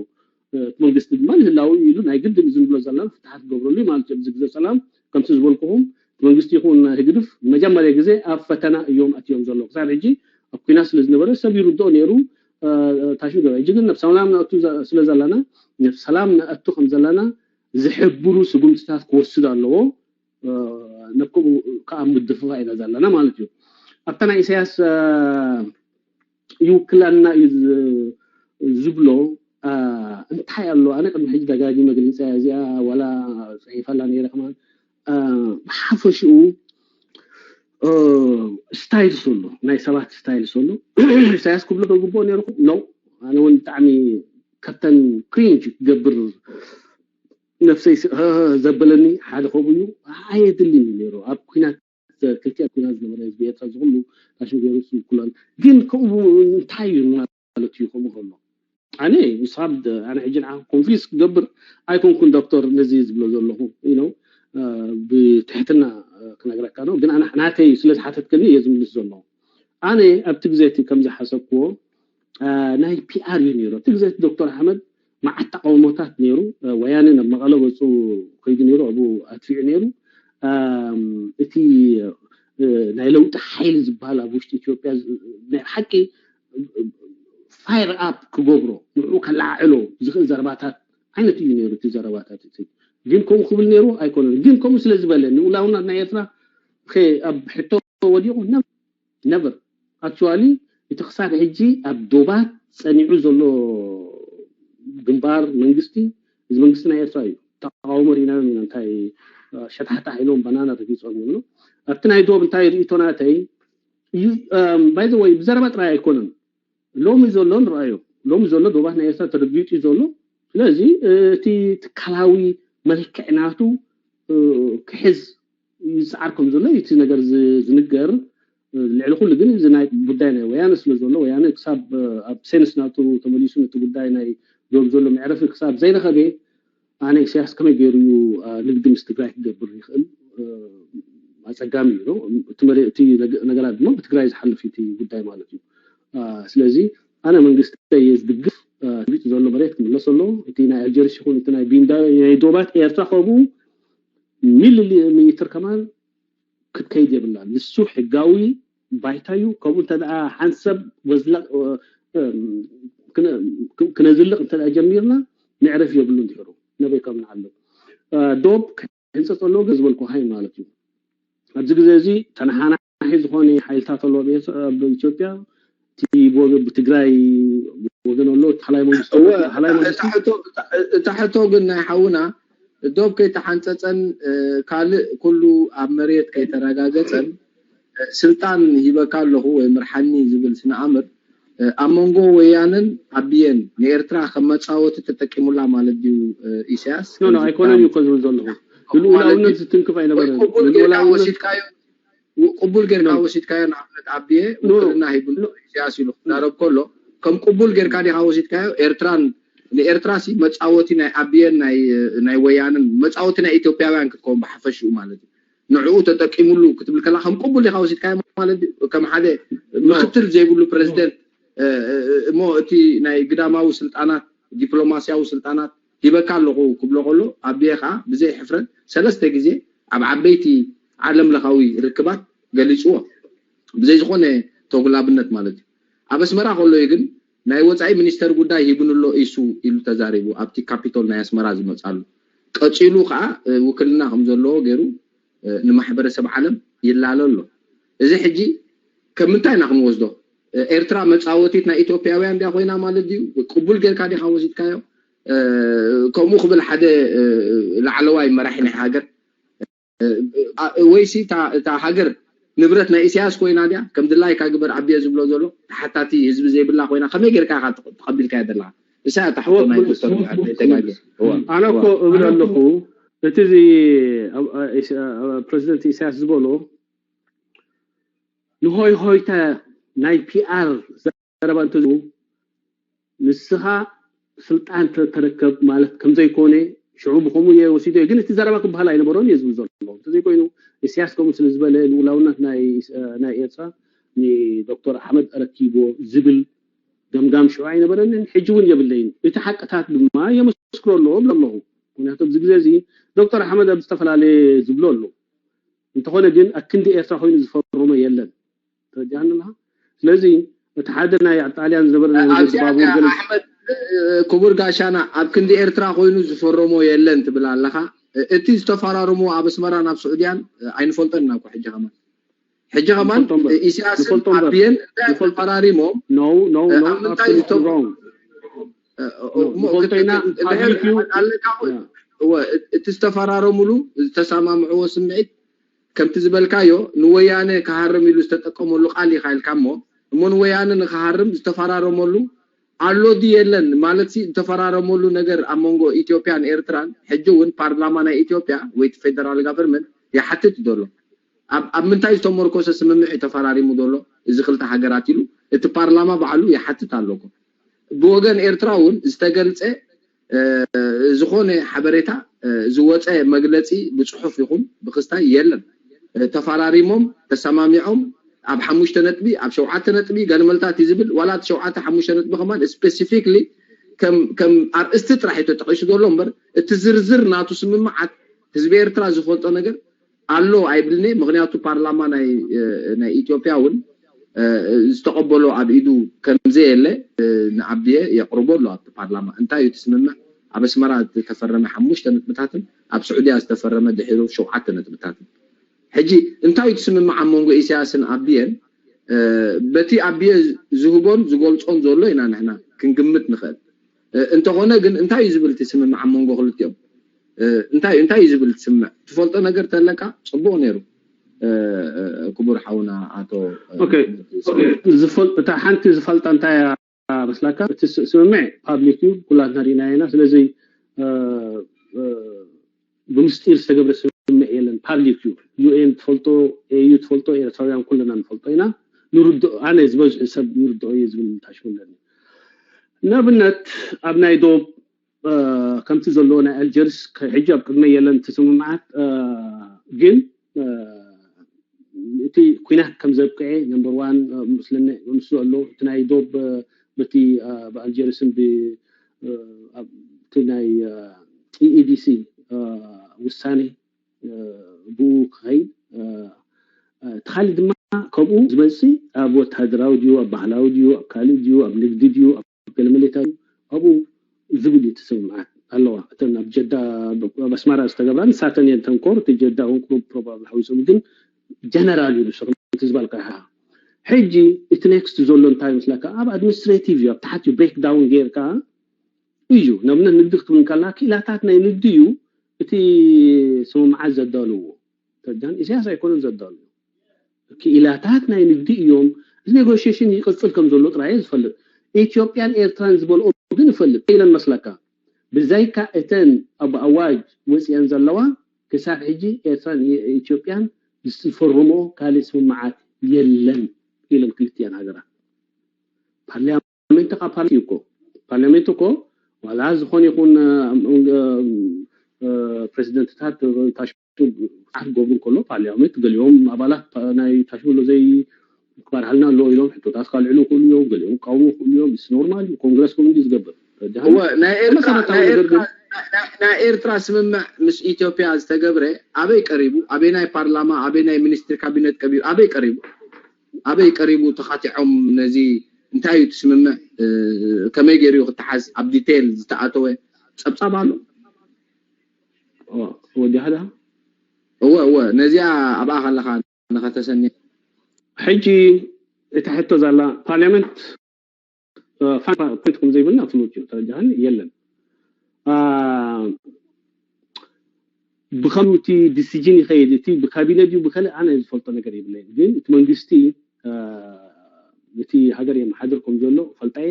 መንግስቲ ድማ ህላዊ ኢሉ ናይ ግድን ዝብሎ ዘለና ፍትሓት ገብረሉ ማለት እዩ ዝግዘ ሰላም ከምቲ ዝበልኩሁም መንግስቲ ይኹን ህግድፍ መጀመርያ ግዜ ኣብ ፈተና እዮም ኣትዮም ዘሎ ክሳብ ሕጂ ኣብ ኩናት ስለ ዝነበረ ሰብ ይርድኦ ነይሩ ታሽም ገበ እጅግን ነብ ሰላም ነአቱ ስለዘላና ነብ ሰላም ነአቱ ከምዘላና ዝሕብሩ ስጉምትታት ክወስድ ኣለዎ ነብኩም ከአም ድፍራ ኢላ ዘላና ማለት እዩ አብተና ኢሳያስ ይውክላና ዝብሎ እንታይ ኣሎ ኣነ ቅድሚ ሕጂ ደጋጊ መግለፂ እዚኣ ወላ صحيفላ ነይረ ከማን ሓፈሽኡ ስታይል ሶሎ ናይ ሰባት ስታይል ሶሎ ኢሳያስ ክብሎ ግቦ ነይሩ ነው ኣነ ወን ጣዕሚ ከተን ክሪንጅ ገብር ነፍሰይ ዘበለኒ ሓደ ኸቡዩ ኣይድልኝ ነይሩ ኣብ ኩናት ክልቲያ ኩናት ዝነበረ ዝቤት ዝሁሉ ታሽም ገይሩስ ኩላን ግን ከምኡ እንታይ ማለት እዩ ከምኡ ሆኖ ኣነ ምሳብ ኣነ ሕጂ ኮንፊስ ገብር ኣይኮንኩን ዶክተር ነዚ ዝብሎ ዘለኹ you ብትሕትና ክነግረካ ነው ግን ኣነ ናተይ ስለዝሓተትከኒ የዝምልስ ዘሎ ኣነ ኣብቲ ግዜቲ ከም ዝሓሰብክዎ ናይ ፒአር እዩ ነይሩ እቲ ግዜቲ ዶክተር ኣሕመድ ማዓት ተቃውሞታት ነይሩ ወያኔ ናብ መቐለ ወፁ ከይዱ ነይሩ ኣብኡ ኣትፊዑ ነይሩ እቲ ናይ ለውጢ ሓይል ዝበሃል ኣብ ውሽጢ ኢትዮጵያ ናይ ሓቂ ፋይር ኣፕ ክገብሮ ንዑ ከላዕሎ ዝኽእል ዘረባታት ዓይነት እዩ ነይሩ እቲ ዘረባታት እቲ ግን ከም ክብል ነይሩ ኣይኮነን ግን ከም ስለዝበለኒ ውላውና ናይ ኤርትራ ኣብ ሕቶ ወዲቑ ነበር ኣክቹዋሊ እቲ ክሳብ ሕጂ ኣብ ዶባት ፀኒዑ ዘሎ ግንባር መንግስቲ እዚ መንግስቲ ናይ ኤርትራ እዩ ተቃውሞ ሪና እንታይ ሸታሕታ ኢሎም ባናና ረጊጾም ይብሉ ኣብቲ ናይ ዶብ እንታይ ሪኢቶናተይ ባይ ዘ ወይ ብዘረባ ጥራይ ኣይኮነን ሎሚ ዘሎን ረአዩ ሎሚ ዘሎ ዶባት ናይ ኤርትራ ተረጊጡ ዘሎ ስለዚ እቲ ትካላዊ መልክዕናቱ ክሕዝ ይስዓርኩም ዘሎ እቲ ነገር ዝንገር ልዕሊ ኩሉ ግን እዚ ናይ ጉዳይ ናይ ወያነ ስለ ዘሎ ወያነ ክሳብ ኣብ ሴንስናቱ ተመሊሱ ነቲ ጉዳይ ናይ ዶብ ዘሎ ምዕረፍ ክሳብ ዘይረኸበ ኣነ ኢሳያስ ከመይ ገይሩ ንግዲ ምስ ትግራይ ክገብር ይኽእል ኣፀጋሚ እዩ እቲ ነገራት ድማ ብትግራይ ዝሓልፍ እቲ ጉዳይ ማለት እዩ ስለዚ ኣነ መንግስቲ ዝድግፍ ቢት ዘሎ መሬት ክምለስ ኣሎ እቲ ናይ ኣልጀርስ ይኹን እቲ ናይ ቢንዳ ናይ ዶባት ኤርትራ ኸቡ ሚሊሜትር ከማን ክትከይድ የብላ ንሱ ሕጋዊ ባይታዩ ከምኡ ተደኣ ሓንሰብ ወዝላቅ ክነዝልቕ እንተዳ ጀሚርና ንዕረፍ የብሉ እንተሩ ነበይ ከምና ኣሎ ዶብ ህንፀት ኣሎ ገዝበልኩ ሃይ ማለት እዩ ኣብዚ ግዜ እዚ ተናሓናሒ ዝኾነ ሓይልታት ኣሎ በኢትዮጵያ ቲቦ ብትግራይ ወገን ኣሎ ተሓላይ መንግስቲ ተሕቶ ግን ናይ ሓውና ዶብ ከይተሓንፀፀን ካልእ ኩሉ ኣብ መሬት ከይተረጋገፀን ስልጣን ሂበካ ኣለኹ ወይ ምርሓኒ ዝብል ስነኣምር ኣብ መንጎ ወያነን ኣብየን ንኤርትራ ከም መፃወቲ ተጠቂሙላ ማለት ድዩ ኢሳያስ ኖ ኣይኮነን እዩ ከዝብል ዘለኹ ልኡላውነት ዝትንክፍ ኣይነበረን ወሲድካዮ ቅቡል ጌርካ ወሲድካዮ ንኣብነት ኣብየ ውክልና ሂብሉ ኢሳያስ ኢሉ ክዛረብ ከሎ ከም ቅቡል ጌርካ ዲኻ ወሲድካዮ ኤርትራን ንኤርትራሲ መፃወቲ ናይ ኣብየን ናይ ወያነን መፃወቲ ናይ ኢትዮጵያውያን ክትኮን ብሓፈሽኡ ማለት እዩ ንዕኡ ተጠቂሙሉ ክትብል ከላ ከም ቅቡል ዲኻ ወሲድካዮ ማለት ከም ሓደ ምክትል ዘይብሉ ፕሬዝደንት እሞ እቲ ናይ ግዳማዊ ስልጣናት ዲፕሎማሲያዊ ስልጣናት ሂበካ ኣለኹ ክብሎ ከሎ ኣብየ ከዓ ብዘይ ሕፍረት ሰለስተ ግዜ ኣብ ዓበይቲ ዓለም ለኻዊ ርክባት ገሊፅዎ ብዘይ ዝኾነ ተጉላብነት ማለት እዩ ኣብ ኣስመራ ከሎ ግን ናይ ወፃኢ ሚኒስተር ጉዳይ ሂብንሎ ኢሱ ኢሉ ተዛሪቡ ኣብቲ ካፒቶል ናይ ኣስመራ ዝመጻሉ ቀፂሉ ከዓ ውክልና ከም ዘለዎ ገይሩ ንማሕበረሰብ ዓለም ይላለሎ እዚ ሕጂ ከምንታይ ኢና ክንወስዶ ኤርትራ መፃወቲት ናይ ኢትዮጵያውያን ዲያ ኮይና ማለት ድዩ ቅቡል ጌርካ ዲኻ ወሲድካዮ ከምኡ ክብል ሓደ ላዕለዋይ መራሒ ናይ ሃገር ወይሲ እታ ሃገር ንብረት ናይ ኢሳያስ ኮይና ዲያ ከም ድላይ ካግበር ዓብየ ዝብሎ ዘሎ ተሓታቲ ህዝቢ ዘይብላ ኮይና ከመይ ጌርካ ተቐቢልካ ይደላ እሳ ተሕቶ ናይ ዶክተር ተጋገ ኣነ እኮ እብል ኣለኹ እቲ ፕሬዚደንት ኢሳያስ ዝበሎ ንሆይ ሆይታ ናይ ፒአር ዘረባ እንትዙ ንስኻ ስልጣን ተረከብ ማለት ከም ዘይኮነ ሽዑብ ከምኡ የወሲዶ ግን እቲ ዘረባ ክበሃል ኣይነበሮን የዝብል ዘሎ እንተዘይ ኮይኑ ኢሳያስ ከምኡ ስለዝበለ ልኡላውነት ናይ ኤርትራ ዶክተር ኣሕመድ ረኪቦ ዝብል ገምጋም ሽዑ ኣይነበረንን ሕጂ እውን የብለይን እቲ ሓቅታት ድማ የመስክሮ ኣለዎ ብለለኹ ምክንያቱ ኣብዚ ግዜ እዚ ዶክተር ኣሕመድ ኣብ ዝተፈላለየ ዝብሎ ኣሎ እንተኾነ ግን ኣክንዲ ኤርትራ ኮይኑ ዝፈርሞ የለን ተረጃህንና ስለዚ تحدنا يا طاليان زبرنا بابور احمد كبر غاشانا اب كندي ኤርትራ ኮይኑ ዝፈረሞ የለን ትብል ኣለኻ እቲ ዝተፈራረሙ ኣብ ኣስመራ ናብ ሱዑድያን ኣይንፈልጠና እኮ ሕጂ ከማን ኢሳያስ ኣብየን ተፈራሪሞ no wrong እቲ ዝተፈራረሙሉ ዝተሰማምዑ ስምዒት ከምቲ ዝበልካዮ ንወያነ ከሃርም ኢሉ ዝተጠቀመሉ ቃል ይኻልካሞ እሞን ወያነ ንከሃርም ዝተፈራረሙሉ አሎዲ የለን ማለት ተፈራረሙሉ ነገር አሞንጎ ኢትዮጵያን ኤርትራን ሕጂውን ፓርላማ ናይ ኢትዮጵያ ወይ ፌደራል ጋቨርንመንት ያሐትት ዶሎ ኣብ ምንታይ ተመርኮሰ ስምምዕ ተፈራሪሙ ዶሎ እዚ ክልተ ሃገራት ኢሉ እቲ ፓርላማ ባዕሉ ያሐትት ኣለኮ ብወገን ኤርትራውን ዝተገልጸ ዝኾነ ሓበሬታ ዝወፀ መግለጺ ብጽሑፍ ይኹን ብክስታይ የለን ተፈራሪሞም ተሰማሚዖም ኣብ 5 ነጥቢ ኣብ 7 ነጥቢ ገንመልታት ይዝብል ወላ 7 5 ነጥቢ ከማን ስፔሲፊክሊ ከም ኣርእስቲ ጥራሕ ተጠቂሱ ዶሎ እምበር እቲ ዝርዝር ናቱ ስምምዓት ህዝቢ ኤርትራ ዝፈልጦ ነገር ኣሎ ኣይብልኒ ምክንያቱ ፓርላማ ናይ ኢትዮጵያውን ዝተቀበሎ ኣብ ኢዱ ከምዘ የለ ንዓብየ የቅርበሎ ኣብ ፓርላማ እንታይ ይትስምምዕ ኣብ ኣስመራ ተፈረመ 5 ነጥብታትን ኣብ ሱዑድያ ዝተፈረመ ድሕሩ 7 ነጥብታትን ሕጂ እንታይ ይትስምምዕ አሞንጎ ኢሳያስን ኣብየን በቲ ኣብየ ዝሁቦን ዝገልጾን ዘሎ ኢና ንሕና ክንግምት ንኽእል እንተኾነ ግን እንታይ ይዝብል ትስምምዕ አሞንጎ ክልቲኦም እንታይ ይዝብል ትስምዕ ትፈልጦ ነገር ተለካ ጽቡቕ ነይሩ ክቡር ሓውና ኣቶ ኦኬ ዝፈልጥ እታ ሓንቲ ዝፈልጣ እንታይ መስላካ ትስምምዕ ፓብሊክ ኩላትና ሪናይና ስለዚ ብምስጢር ዝተገብረ ስምምዕ የለን ፓብሊክ ዩኤን ትፈልጦ ኤዩ ትፈልጦ ኤርትራውያን ኩልና ንፈልጦ ኢና ንርዶ ኣነ ዝበዝሕ ሰብ ንርዶ ዝብል ታሽሙለኒ ንኣብነት ኣብ ናይ ዶብ ከምቲ ዘሎ ናይ ኣልጀርስ ሕጂ ኣብ ቅድመ የለን ትስምምዓት ግን እቲ ኩናት ከም ዘብቅዐ ነምበር 1 ምስለና ምስ ዘሎ እቲ ናይ ዶብ በቲ በአልጀርስን ናይ ኢኢዲሲ ውሳኔ بوكاي تخالد ما كبو زمسي ابو تهدراو ديو ابهلاو ديو كالي ديو اب نجد ديو كلمليتا ابو زبدي تسمع الله اتنا بجدا بسمارا استغبان ساتن ينتنكور تجدا اون بروبابل هاوس مدن جنرال يلو شغل تزبالكها حجي اتنكست زولون تايمز لك اب ادمنستريتيف يو تحت بريك داون غيركا يجو نمنا ندخت من كلاك لا تاتنا ينديو اتي سو معزدالو تدان اساسا يكون زدالو كي لا تاتنا يندي يوم نيغوشيشن يقفل كم زولو طراي يفلط ايثيوبيان ايرتران زبل ግን ይፈልጥ ኢለን መስለካ በዛይካ እተን ኣብ ኣዋጅ ወጽያን ዘለዋ ከሳብ ሕጂ ኤርትራን ኢትዮጵያን ዝፈርሞ ካሊ ስምዓት የለን ኢለን ክልቲያን ሃገራት ፓርላሜንት ኮ ዋላ ዝኾን ይኹን ፕሬዝዳንትታት ታሽቱ አጎብን ኮሎ ፓርላሜንት ገሊዮም አባላት ናይ ታሽሙሎ ዘይ كبرهلنا لو يوم حتى تاسكال علو كل يوم قال يوم قوموا كل يوم بس نورمال كونغرس كوميدي يزقبل هو نا ايرترا سممع مش ايثيوبيا استغبره ابي قريبو ابي ناي بارلاما ابي ناي مينستر كابينت كبير ابي قريبو تخاطعهم نزي انتاي تسممع كما يغيرو تحز اب ديتيل زتعاتوه صبصبالو ودي هذا هو نزيا ابا خلخا نختسني حجي تحت زلا بارلمنت فانتكم زي بلنا فلوتيو ترجعن يلن بخمتي ديسيجن خيدتي بكابينتي بخل انا الفلطه ነገር ይብለኝ ግን መንግስቲ ነቲ ሀገር የማሐደርኩም ዘሎ ፈልጣይ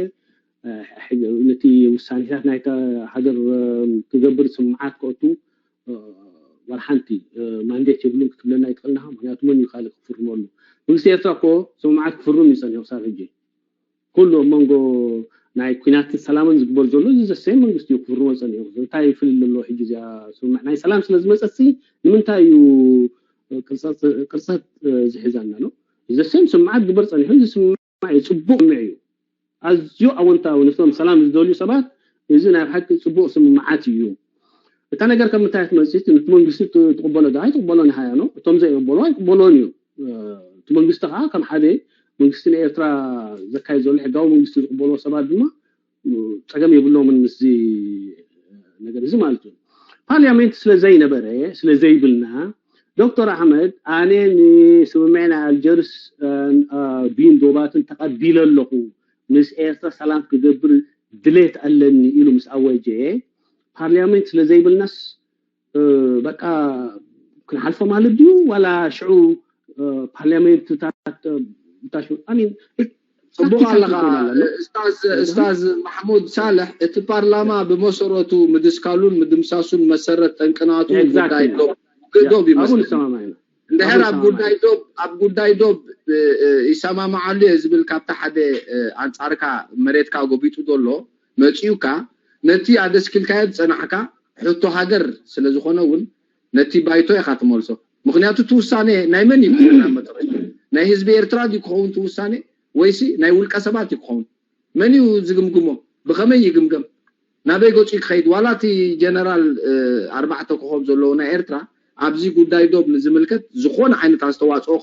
ነቲ ውሳኔታት ናይታ ሀገር ትገብር ስምዓት ቆቱ ወርሓንቲ ማንዴት ይብሉን ክትብለና ይጥልና ምክንያቱም ምን ይخالف ፍርሞሉ ويصير تاكو سمعت فرم يسنيو صافجي كله مونغو ناي كينات سلامن زغبل زولو زسيم منغستي فرم يسنيو تاي في لو حجيا سمع ناي سلام سلازم مصصي نمنتايو قرصات زحزانا نو زسيم سمعت غبر صنيو سمع يصبو معي ازيو اونتا ونسم سلام زدولي سبات يزنا حق صبو سمعات يو تا ነገር ከምታይት መስይት መንግስቲ ተቀበለ ዳይ ተቀበለኒ ሃያ ነው ቶም ዘይ ተቀበለዋይ ተቀበለኒዮ መንግስቲ ከዓ ከም ሓደ መንግስቲ ኤርትራ ዘካይ ዘሎ ሕጋዊ መንግስቲ ዝቅበሎ ሰባት ድማ ፀገም የብሎም እንስ ነገር እዚ ማለት ነው ፓርላሜንት ስለዘይ ነበረ ስለዘይ ብልና ዶክተር አህመድ አኔ ስምምዕና አልጀርስ ቢን ዶባትን ተቀቢለለኹ ምስ ኤርትራ ሰላም ክገብር ድሌት አለኒ ኢሉ ምስ አወጀ ፓርላሜንት ስለዘይ ብልናስ በቃ كنحلف ማለት ዲዩ ولا ሽዑ ፓርላሜንት ታሽ አኒ استاذ محمود صالح እቲ ፓርላማ በመሰረቱ ምድስካሉን ምድምሳሱን መሰረት ጠንቅናቱ ጉዳይ ዶብ ይመስል እንደሄራ ጉዳይ ዶብ ይሰማማዓሉ ህዝብል ካብታ ሓደ አንጻርካ መሬትካ ጎቢጡ ዶሎ መጪውካ ነቲ አደስክልካየት ጸናሕካ ሕቶ ሃገር ስለዝኾነውን ነቲ ባይቶ ይኻትመልሶ ምክንያቱ ትውሳኔ ናይ መን ይኮና መጥረይ ናይ ህዝብ ኤርትራ ይኮን ትውሳኔ ወይሲ ናይ ውልቀ ሰባት ይኮን መን እዩ ዝግምግሞ ብኸመይ ይግምገም ናበይ ጎጪ ከይድ ዋላቲ ጀነራል 4 ኮኸብ ዘለዎ ናይ ኤርትራ ኣብዚ ጉዳይ ዶብ ንዝምልከት ዝኾነ ዓይነት አስተዋጽኦ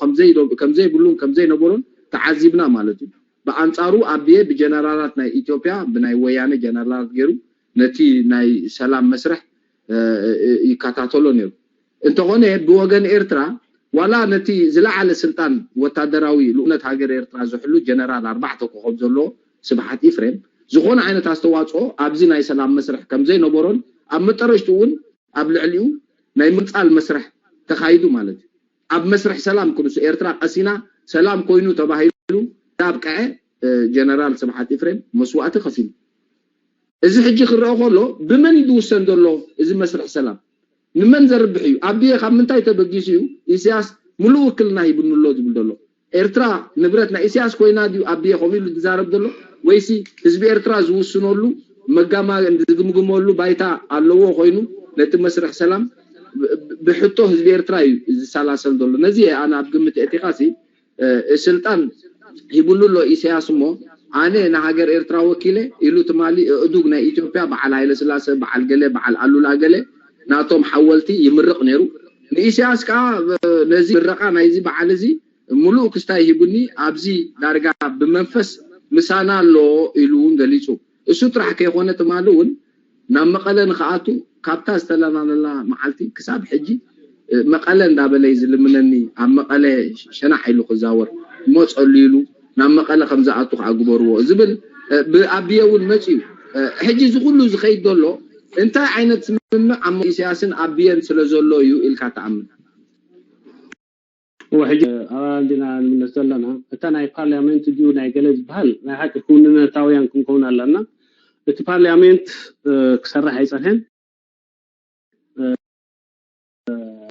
ከምዘይ ብሉን ከምዘይ ነበሩን ተዓዚብና ማለት እዩ በአንጻሩ አብየ በጀነራላት ናይ ኢትዮጵያ ብናይ ወያኔ ጀነራላት ገሩ ነቲ ናይ ሰላም መስርሕ ይካታተሎ ነሩ እንተኾነ ብወገን ኤርትራ ዋላ ነቲ ዝለዓለ ስልጣን ወታደራዊ ልኡነት ሃገር ኤርትራ ዝሕሉ ጀነራል 4 ኮኸብ ዘሎ ስብሓት ኢፍሬም ዝኾነ ዓይነት አስተዋጽኦ ኣብዚ ናይ ሰላም መስርሕ ከምዘይ ነበሩን ኣብ መጠረሽቱን ኣብ ልዕሊኡ ናይ ምንጻል መስርሕ ተኻይዱ ማለት ኣብ መስርሕ ሰላም ኩንሱ ኤርትራ ቀሲና ሰላም ኮይኑ ተባሂሉ ታብቀዐ ጀነራል ስብሓት ኢፍሬም መስዋዕቲ ከፊሉ እዚ ሕጂ ክረአ ከሎ ብመን ይድውሰን ዘሎ እዚ መስርሕ ሰላም ንመን ዘርብሕ እዩ ኣብየ ካብ ምንታይ ተበጊሱ እዩ ኢሳያስ ሙሉ ውክልና ይብንሎ ዝብል ዘሎ ኤርትራ ንብረት ናይ ኢሳያስ ኮይና ዲዩ ኣብየ ቆሚሉ ዝዛረብ ዘሎ ወይሲ ህዝቢ ኤርትራ ዝውስነሉ መጋማ ዝግምግመሉ ባይታ ኣለዎ ኮይኑ ነቲ መስርሕ ሰላም ብሕቶ ህዝቢ ኤርትራ እዩ ዝሰላሰል ዘሎ ነዚ ኣነ ኣብ ግምት እቲኻሲ ስልጣን ይብንሎ ኢሳያስ ሞ አነ ናሃገር ኤርትራ ወኪለ ኢሉ ትማሊ እዱግ ናይ ኢትዮጵያ በዓል ኃይለ ስላሴ በዓል ገለ በዓል አሉላ ገለ ናቶም ሓወልቲ ይምርቕ ነሩ ንኢሳያስ ካ ነዚ ምረቃ ናይዚ በዓል እዚ ሙሉእ ክስታይ ይብኒ ኣብዚ ዳርጋ ብመንፈስ ምሳና ኣሎ ኢሉ ገሊጹ እሱ ጥራሕ ከይኾነ ትማሊውን ናብ መቐለ ንኸኣቱ ካብታ ዝተለናለና መዓልቲ ክሳብ ሕጂ መቐለ እንዳበለይ ዝልምነኒ ኣብ መቐለ ሸናሕ ኢሉ ክዛወር ሞጸሉ ኢሉ ናብ መቐለ ከም ዝኣቱ ክኣግበርዎ ዝብል ብኣብየውን መጪው ሕጂ ዝኩሉ ዝኸይድ ዘሎ እንታይ ዓይነት ስምምዕ ዓሞ ኢሳያስን ኣብየን ስለዘሎ እዩ ኢልካ ተኣምን وحجي عندنا من نزلنا اتنا البرلمانت ديو ناي جلز بحال ناي حق كوننا تاويان كون لنا البرلمانت كسرح يصحن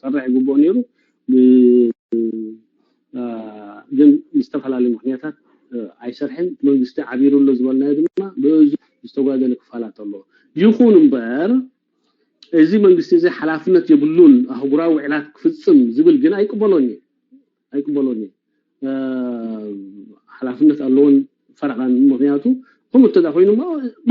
صرح يغبونيرو ግን ይስተፈላል ምክንያታት አይሰርሕን መንግስት ዓቢሩሎ ዝበልና ድማ ብዙ ዝተጓዘለ ክፋላት ኣሎ ይኹን እምበር እዚ መንግስት እዚ ሓላፍነት የብሉን አህጉራዊ ዕላት ክፍጽም ዝብል ግን አይቅበሎኒ ሓላፍነት ኣለውን ፈርቃን ምክንያቱ هم ተዳኾይኑ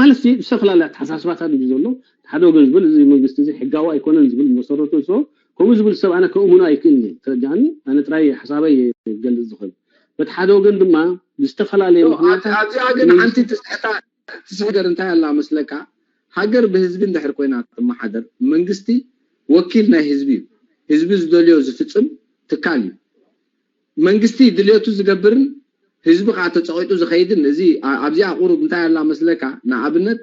ማለት ዝተፈላል ተሓሳስባት አሉ ዘሎ ሓደ ወገን ዝብል እዚ መንግስት እዚ ሕጋዊ አይኮነን ዝብል መሰረቱ ሶ كم زبل سب أنا كأمنا يكلني ترجعني أنا تراي حسابي قل الزخم بتحدى وجن دما بيستفعل عليه أبي أجن أنت تسحجر أنت الله مسلكا حجر بهزبين دحر كوينات ما حدر من قستي وكيلنا هزبي زدليو زفتم تكالي من قستي دليوتو زجبرن هزبك عتتصعيتو زخيدن زي أبي أقول أنت الله مسلكا نعبنت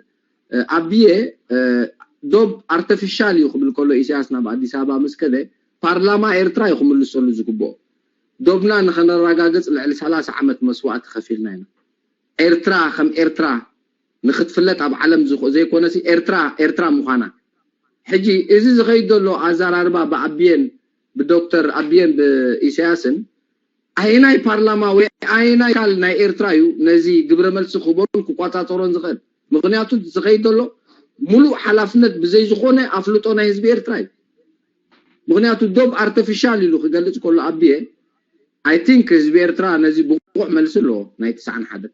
أبيه دوب artificial يخبل كله إسياسنا بعد سابا مسكده برلمان إيرترا يخمل السلو زكبو دوبنا نخنا راجعت على 3 عامات مسوعات خفيلنا هنا إيرترا نخد فلت أب علم زي كونسي إيرترا مخانا حجي إذا زغيد له أزار 4 بعبين بدكتور أبين بإسياسن أيناي برلمان وأيناي كال ناي إيرترا يو نزي قبل ملص خبرون كقطع طورن زغيد مغنياتو زغيد له ሙሉ ሓላፍነት ብዘይ ዝኾነ ኣፍልጦና ህዝቢ ኤርትራ ምክንያቱ ዶብ artificial ኢሉ ክገልጽ ከሎ ኣብየ I think ህዝቢ ኤርትራ ነዚ ብቑዕ መልሲ ኣሎ ናይ 91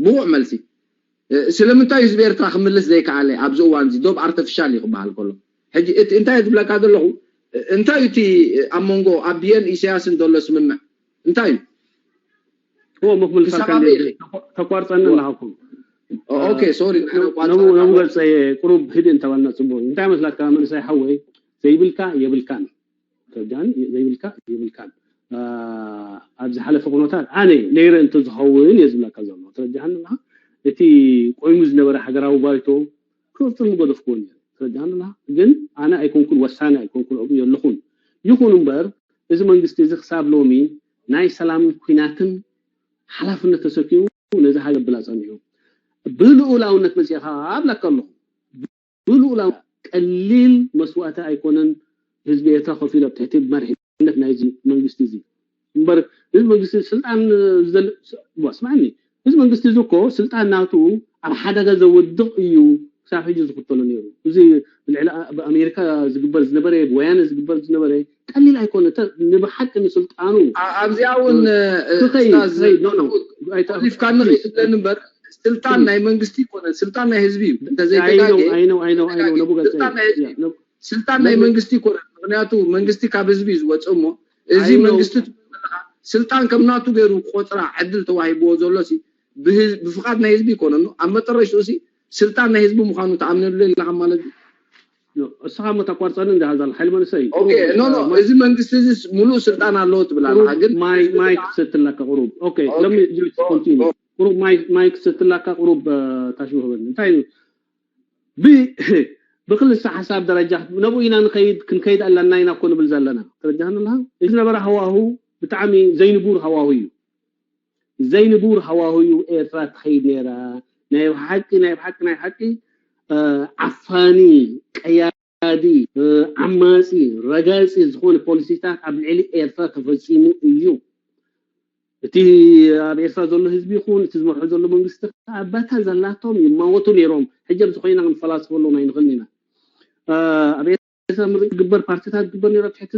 ብቑዕ መልሲ ስለምንታይ ህዝቢ ኤርትራ ክምልስ ዘይከኣለ ኣብዚ እዋን እዚ ዶብ artificial ይኽበሃል ከሎ ሕጂ እንታይ ዝብለካ ዘለኹ እንታይ እቲ ኣብ መንጎ ኣብየን ኢሳያስን ዘሎ ስምምዕ እንታይ هو مكمل سركان تقارصنا لهاكم اوكي سوري نمو قلت قروب هدين تبعنا صبو انت مثلا كمان سي حوي زي بالكا يبلكان تجان زي بالكا يبلكان ابز حلف قنوتات انا نير انت زحوين يزبلا كزلو ترجعنا لها اتي قويمز نبر حجراو بايتو كرتم قدف كون ترجعنا لها ግን انا ايكون كل وسانه ايكون كل ابي يلخون يكون امبر اذا መንግስት እዚ حساب لومي ናይ ሰላም ኩናትን ሓላፍነት ተሰኪሙ ነዚ ሃገር ብላጸኒዩ ብልኡላውነት መጽያኻ አብላከሉ ብልኡላው ቀሊል መስዋዕታ አይኮነን ህዝብ የተኸፊለ ተህቲ መርሕነት ናይዚ መንግስት እዚ እምበር ህዝብ መንግስት ስልጣን ወስማኒ ህዝብ መንግስት እዚ እኮ ስልጣን ናቱ ኣብ ሓደጋ ዘወድቕ እዩ ሳብ ሕጂ ዝኽተሉ ነይሩ እዚ በአሜሪካ ዝግበር ዝነበረ ወያነ ዝግበር ዝነበረ ቀሊል አይኮነ ንብሓቅ ንስልጣኑ ኣብዚያውን አይታሊፍ ካን ስለንበር ስልጣን ናይ መንግስቲ ኮነ ስልጣን ናይ ህዝቢ እንተ ዘይተጋገ አይነው ነቡጋት ስልጣን ናይ መንግስቲ ኮነ ምክንያቱ መንግስቲ ካብ ህዝቢ ዝወጽሞ እዚ መንግስቲ ስልጣን ከምናቱ ገይሩ ቆጥራ ዕድል ተዋሂብዎ ዘሎሲ ብፍቃድ ናይ ህዝቢ ኮነ ነው አመጠረሽሲ ስልጣን ናይ ህዝቢ ምዃኑ ተአምነሉ ለካ ማለት ነው እሳም ተቋርጸን እንደሃዛል ሐልመን ሰይ ኦኬ ኖ እዚ መንግስት እዚ ሙሉ ስልጣን አለው ትብላላ ግን ማይክ ስትላካ قروب ኦኬ ለሚ ጁት ኮንቲኒ قروب ማይክ ስትላካ قروب ታሽበው እንታይ بكل حساب درجات نبوينا نخيد كنكيد ألنا ينكون بالزلنا ترجعنا لها إذن برا هواه بتعمي زينبور هواهيو زينبور هواهيو إيرات خيديرا نايب حقي عفاني قيادي عماسي رجاسي زخون بوليسيتات عبد العلي إيرات تفصيمو إيو تي إيرات زلو هزبي خون تزمر زلو منجست أبتا زلاتهم يموتو نيروم حجر زخوينا من فلاسفة لو ما ينغلنينا أبي أسمر جبر بارتيات جبر نيرا تحت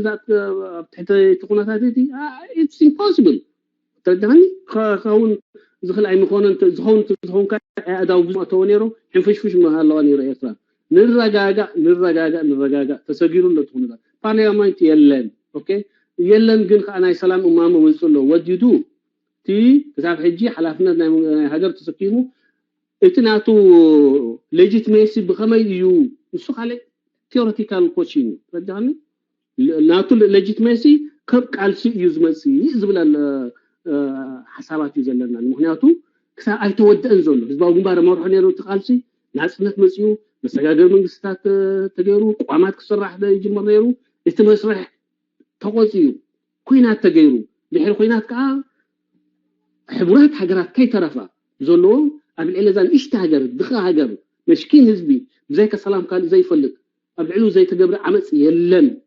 تقونات دي it's impossible تدعني خون زخل أي مكان زخون كأداو بزمتو نيرو حنفشفش مهلا نيرا إسرا نرجع تسجيلون لتقونا parliament يلن أوكي يلن جن أنا سلام أمامه ويصلوا what you do تي كذا حجي حلفنا هاجر تسكيمو اتناتو legitimacy بخمي يو نسوق عليه theoretical coaching رجعني ناتو legitimacy كب قالسي يزمسي يزبل حسابات يزلنا مخنياتو كسا ايتودن زلو حزباو غنبار مرح نيرو تقالسي ناصنت مسيو مسغاغر منግስታት ተገሩ ቋማት ክስራሕ ይጅመር ነይሩ እቲ መስርሕ ተቆጽዩ ኩይናት ተገይሩ ድሕሪ ኩይናት ከዓ حبرات حجرات كي ترفع زلوا قبل إلزان إيش تهجر دخل هجر مشكين هزبي زي كسلام قال زي فلك قبلوا زي تجبر عمس يلن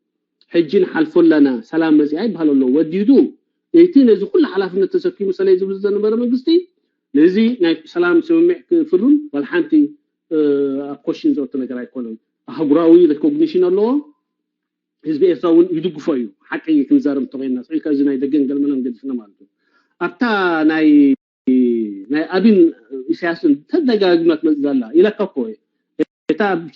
حجين حلفوا لنا سلام مسي عيب هلو وديدو يتين إذا كل حلفنا التسكين مسألة يزبط زنا برا مجلسي لذي نايف سلام سمع فرون والحنتي أقوشين زوجة نجار يكونون أحبراوي recognition الله هزبي إسراون يدوق فيو حكي كنزارم طبعا الناس إيه كذا يدقن قال منهم قد فينا مالته أبتا ناي أبين سياسن تدقاقمت مزدلا إلى كفوي كتاب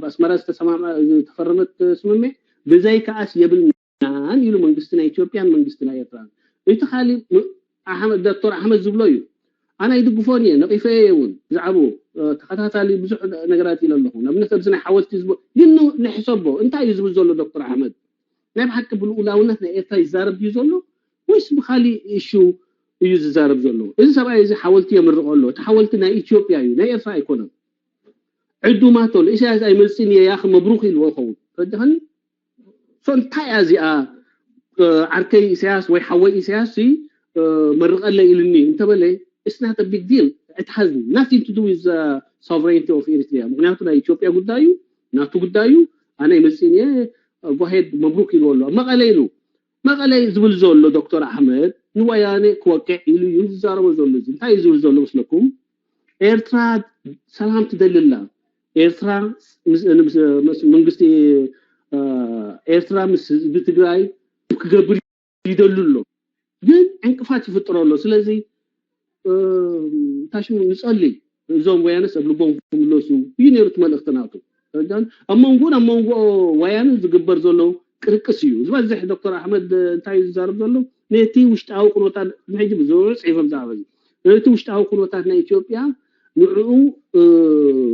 أسمرس تسمع تفرمت اسمه بزي كأس يبلنان يلو منجستنا إثيوبيا منجستنا إيران يتخالي أحمد دكتور أحمد زبلويو أنا يدق فوني نقيفيون زعبو تخطاتالي بزح نقرات إلى الله نبنت بزنا حاولت يزبو لأنه نحسبه أنت يزبو زولو دكتور أحمد نبي حق بالأولى إيران يزارب يزولو ويس بخالي إيشو يوز زارب زلو إذا سبعة إذا حاولت يمرق له تحاولت نا إثيوبيا نا إيران يكون عدو ما تقول إيش هذا أي ملسين يا أخي مبروك الوقوع فدهني فانتهي هذه عركي سياس ويحوي سياسي مرق الله إلني أنت بلي it's not a big deal it has nothing to do with sovereignty of Eritrea معناته إثيوبيا قدايو ناتو قدايو أنا ملسين يا واحد مبروك الوقوع ما قال يزبل زولو دكتور أحمد نوياني كوكع إلو يزارو زولو زين هاي يزبل زولو مسلكم إيرترا سلام تدلل إيرترا منغستي إيرترا بتجاي كجبر يدللو جن انقفات يفطروا له سلازي تاشو نصلي زوم ويانس قبلهم لوسو ينيرت ملختناتو جان امونغو ويانس زغبر زولو ቅርቅስ እዩ ዝበዝሕ ዶክተር አሕመድ እንታይ ዝዛረብ ዘሎ نتي وشتاو قنوتات نحجي بزوز عيفم زعبي نتي وشتاو قنوتاتنا إثيوبيا نعو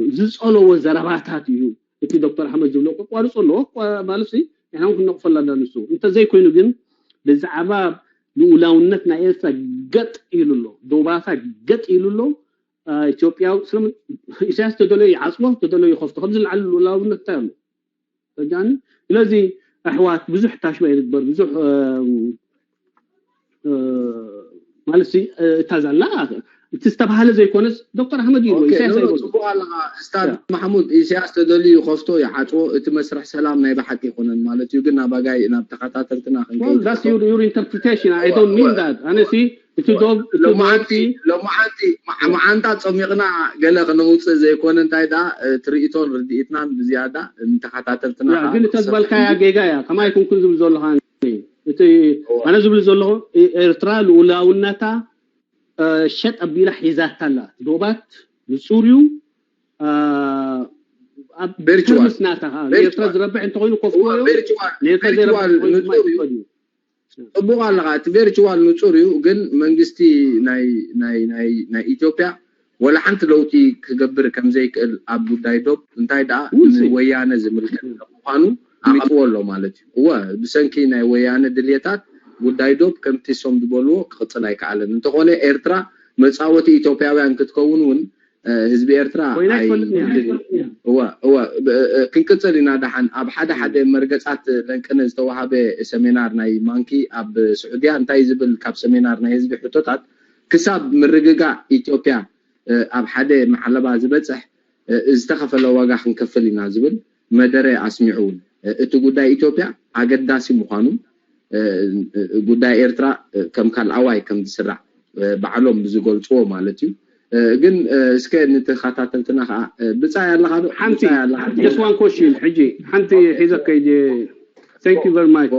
زصلو وزرباتات يو إتي دكتور أحمد زبلو قوارصلو مالسي يعني ممكن نقفل لنا نسو انت زي كوينو جن بزعبا لولاونتنا إلسا قط إلولو دوباسا قط إلولو إثيوبيا سلم إساس تدلو يعصبه تدلو يخفته خبز العل لولاونت تامو فجاني لازي أحوات بزح تاشوي يدبر بزح مالسي تازال لا تستبحال زي كونس دكتور أحمد يقول إساس يقول أستاذ محمود إساس تدلو يخفته يحاطو تمسرح سلام نايبا حكي خونن مالتي يقولنا باقاي نبتقاتات التناخ well that's your interpretation I don't mean that أنا سي لو ما أنت تصميقنا قال لك نوصل زي كون أنت هذا تريتون رديتنا بزيادة أنت حتى يا قلت تزبل كايا جيجايا كما يكون كل زبل زولهان أنا زبل زوله إرترال ولا ونتا شت أبيله حيزات تلا دوبات بسوريو فيرتشوال ناتها إرترال ربع أنت قولوا كفوا فيرتشوال أبغى لغات فيرتشوال نصوريو جن منجستي ناي إثيوبيا ولا حنت لو تي كجبر كم زيك أبو دايدوب انتهي دا ويانا زميل كانوا عملوا مالتي هو بسنكي ناي ويانا دليتات ودايدوب كم تسوم دبلو قطلايك على انت قولي إيرترا مساوتي إثيوبيا وان كتكونون حزب إيرترا هو كنكتلنا دحن أب حدا مرقصات لنكنز توهابه سيمينار ناي مانكي أب سعودية انتهي زبل كاب سيمينار ناي حزب حطوطات كساب مرققا إثيوبيا أب حدا محلبا زبصح استخفل واقع نكفلنا زبل مدري اسمعون اتو غداي إثيوبيا አገዳሲ مخانو غداي إيرترا كم كان عواي كم تسرع بعلوم بزغلصو مالتي ግን እስከ ንተኻታተልትና ብጻ ያለኻ ሓንቲ just one question ሕጂ ሓንቲ ሒዘከ ይጂ thank you very much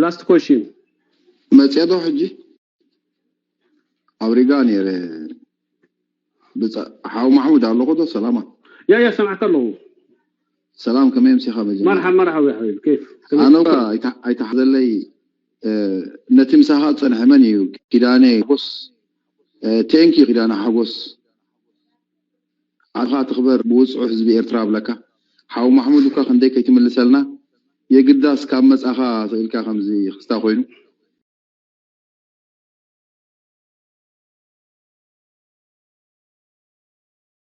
last question መጽያዶ ሕጂ አውሪጋን የረ ብጻ ሓው ማህሙድ አለቆዶ ሰላማ يا سمعت له سلام كما يمسيخ مجمع مرحبا يا حبيبي كيف انا ايتحذلي نتمساها صنحمن يو كيداني بوس تانكي كيدانا حبوس عرفا تخبر بوصع حزب إيرترا بلكا حاو محمود وكا خندي كيتملسلنا يقداس كام مساخا سئلكا خمزي خستا خوينو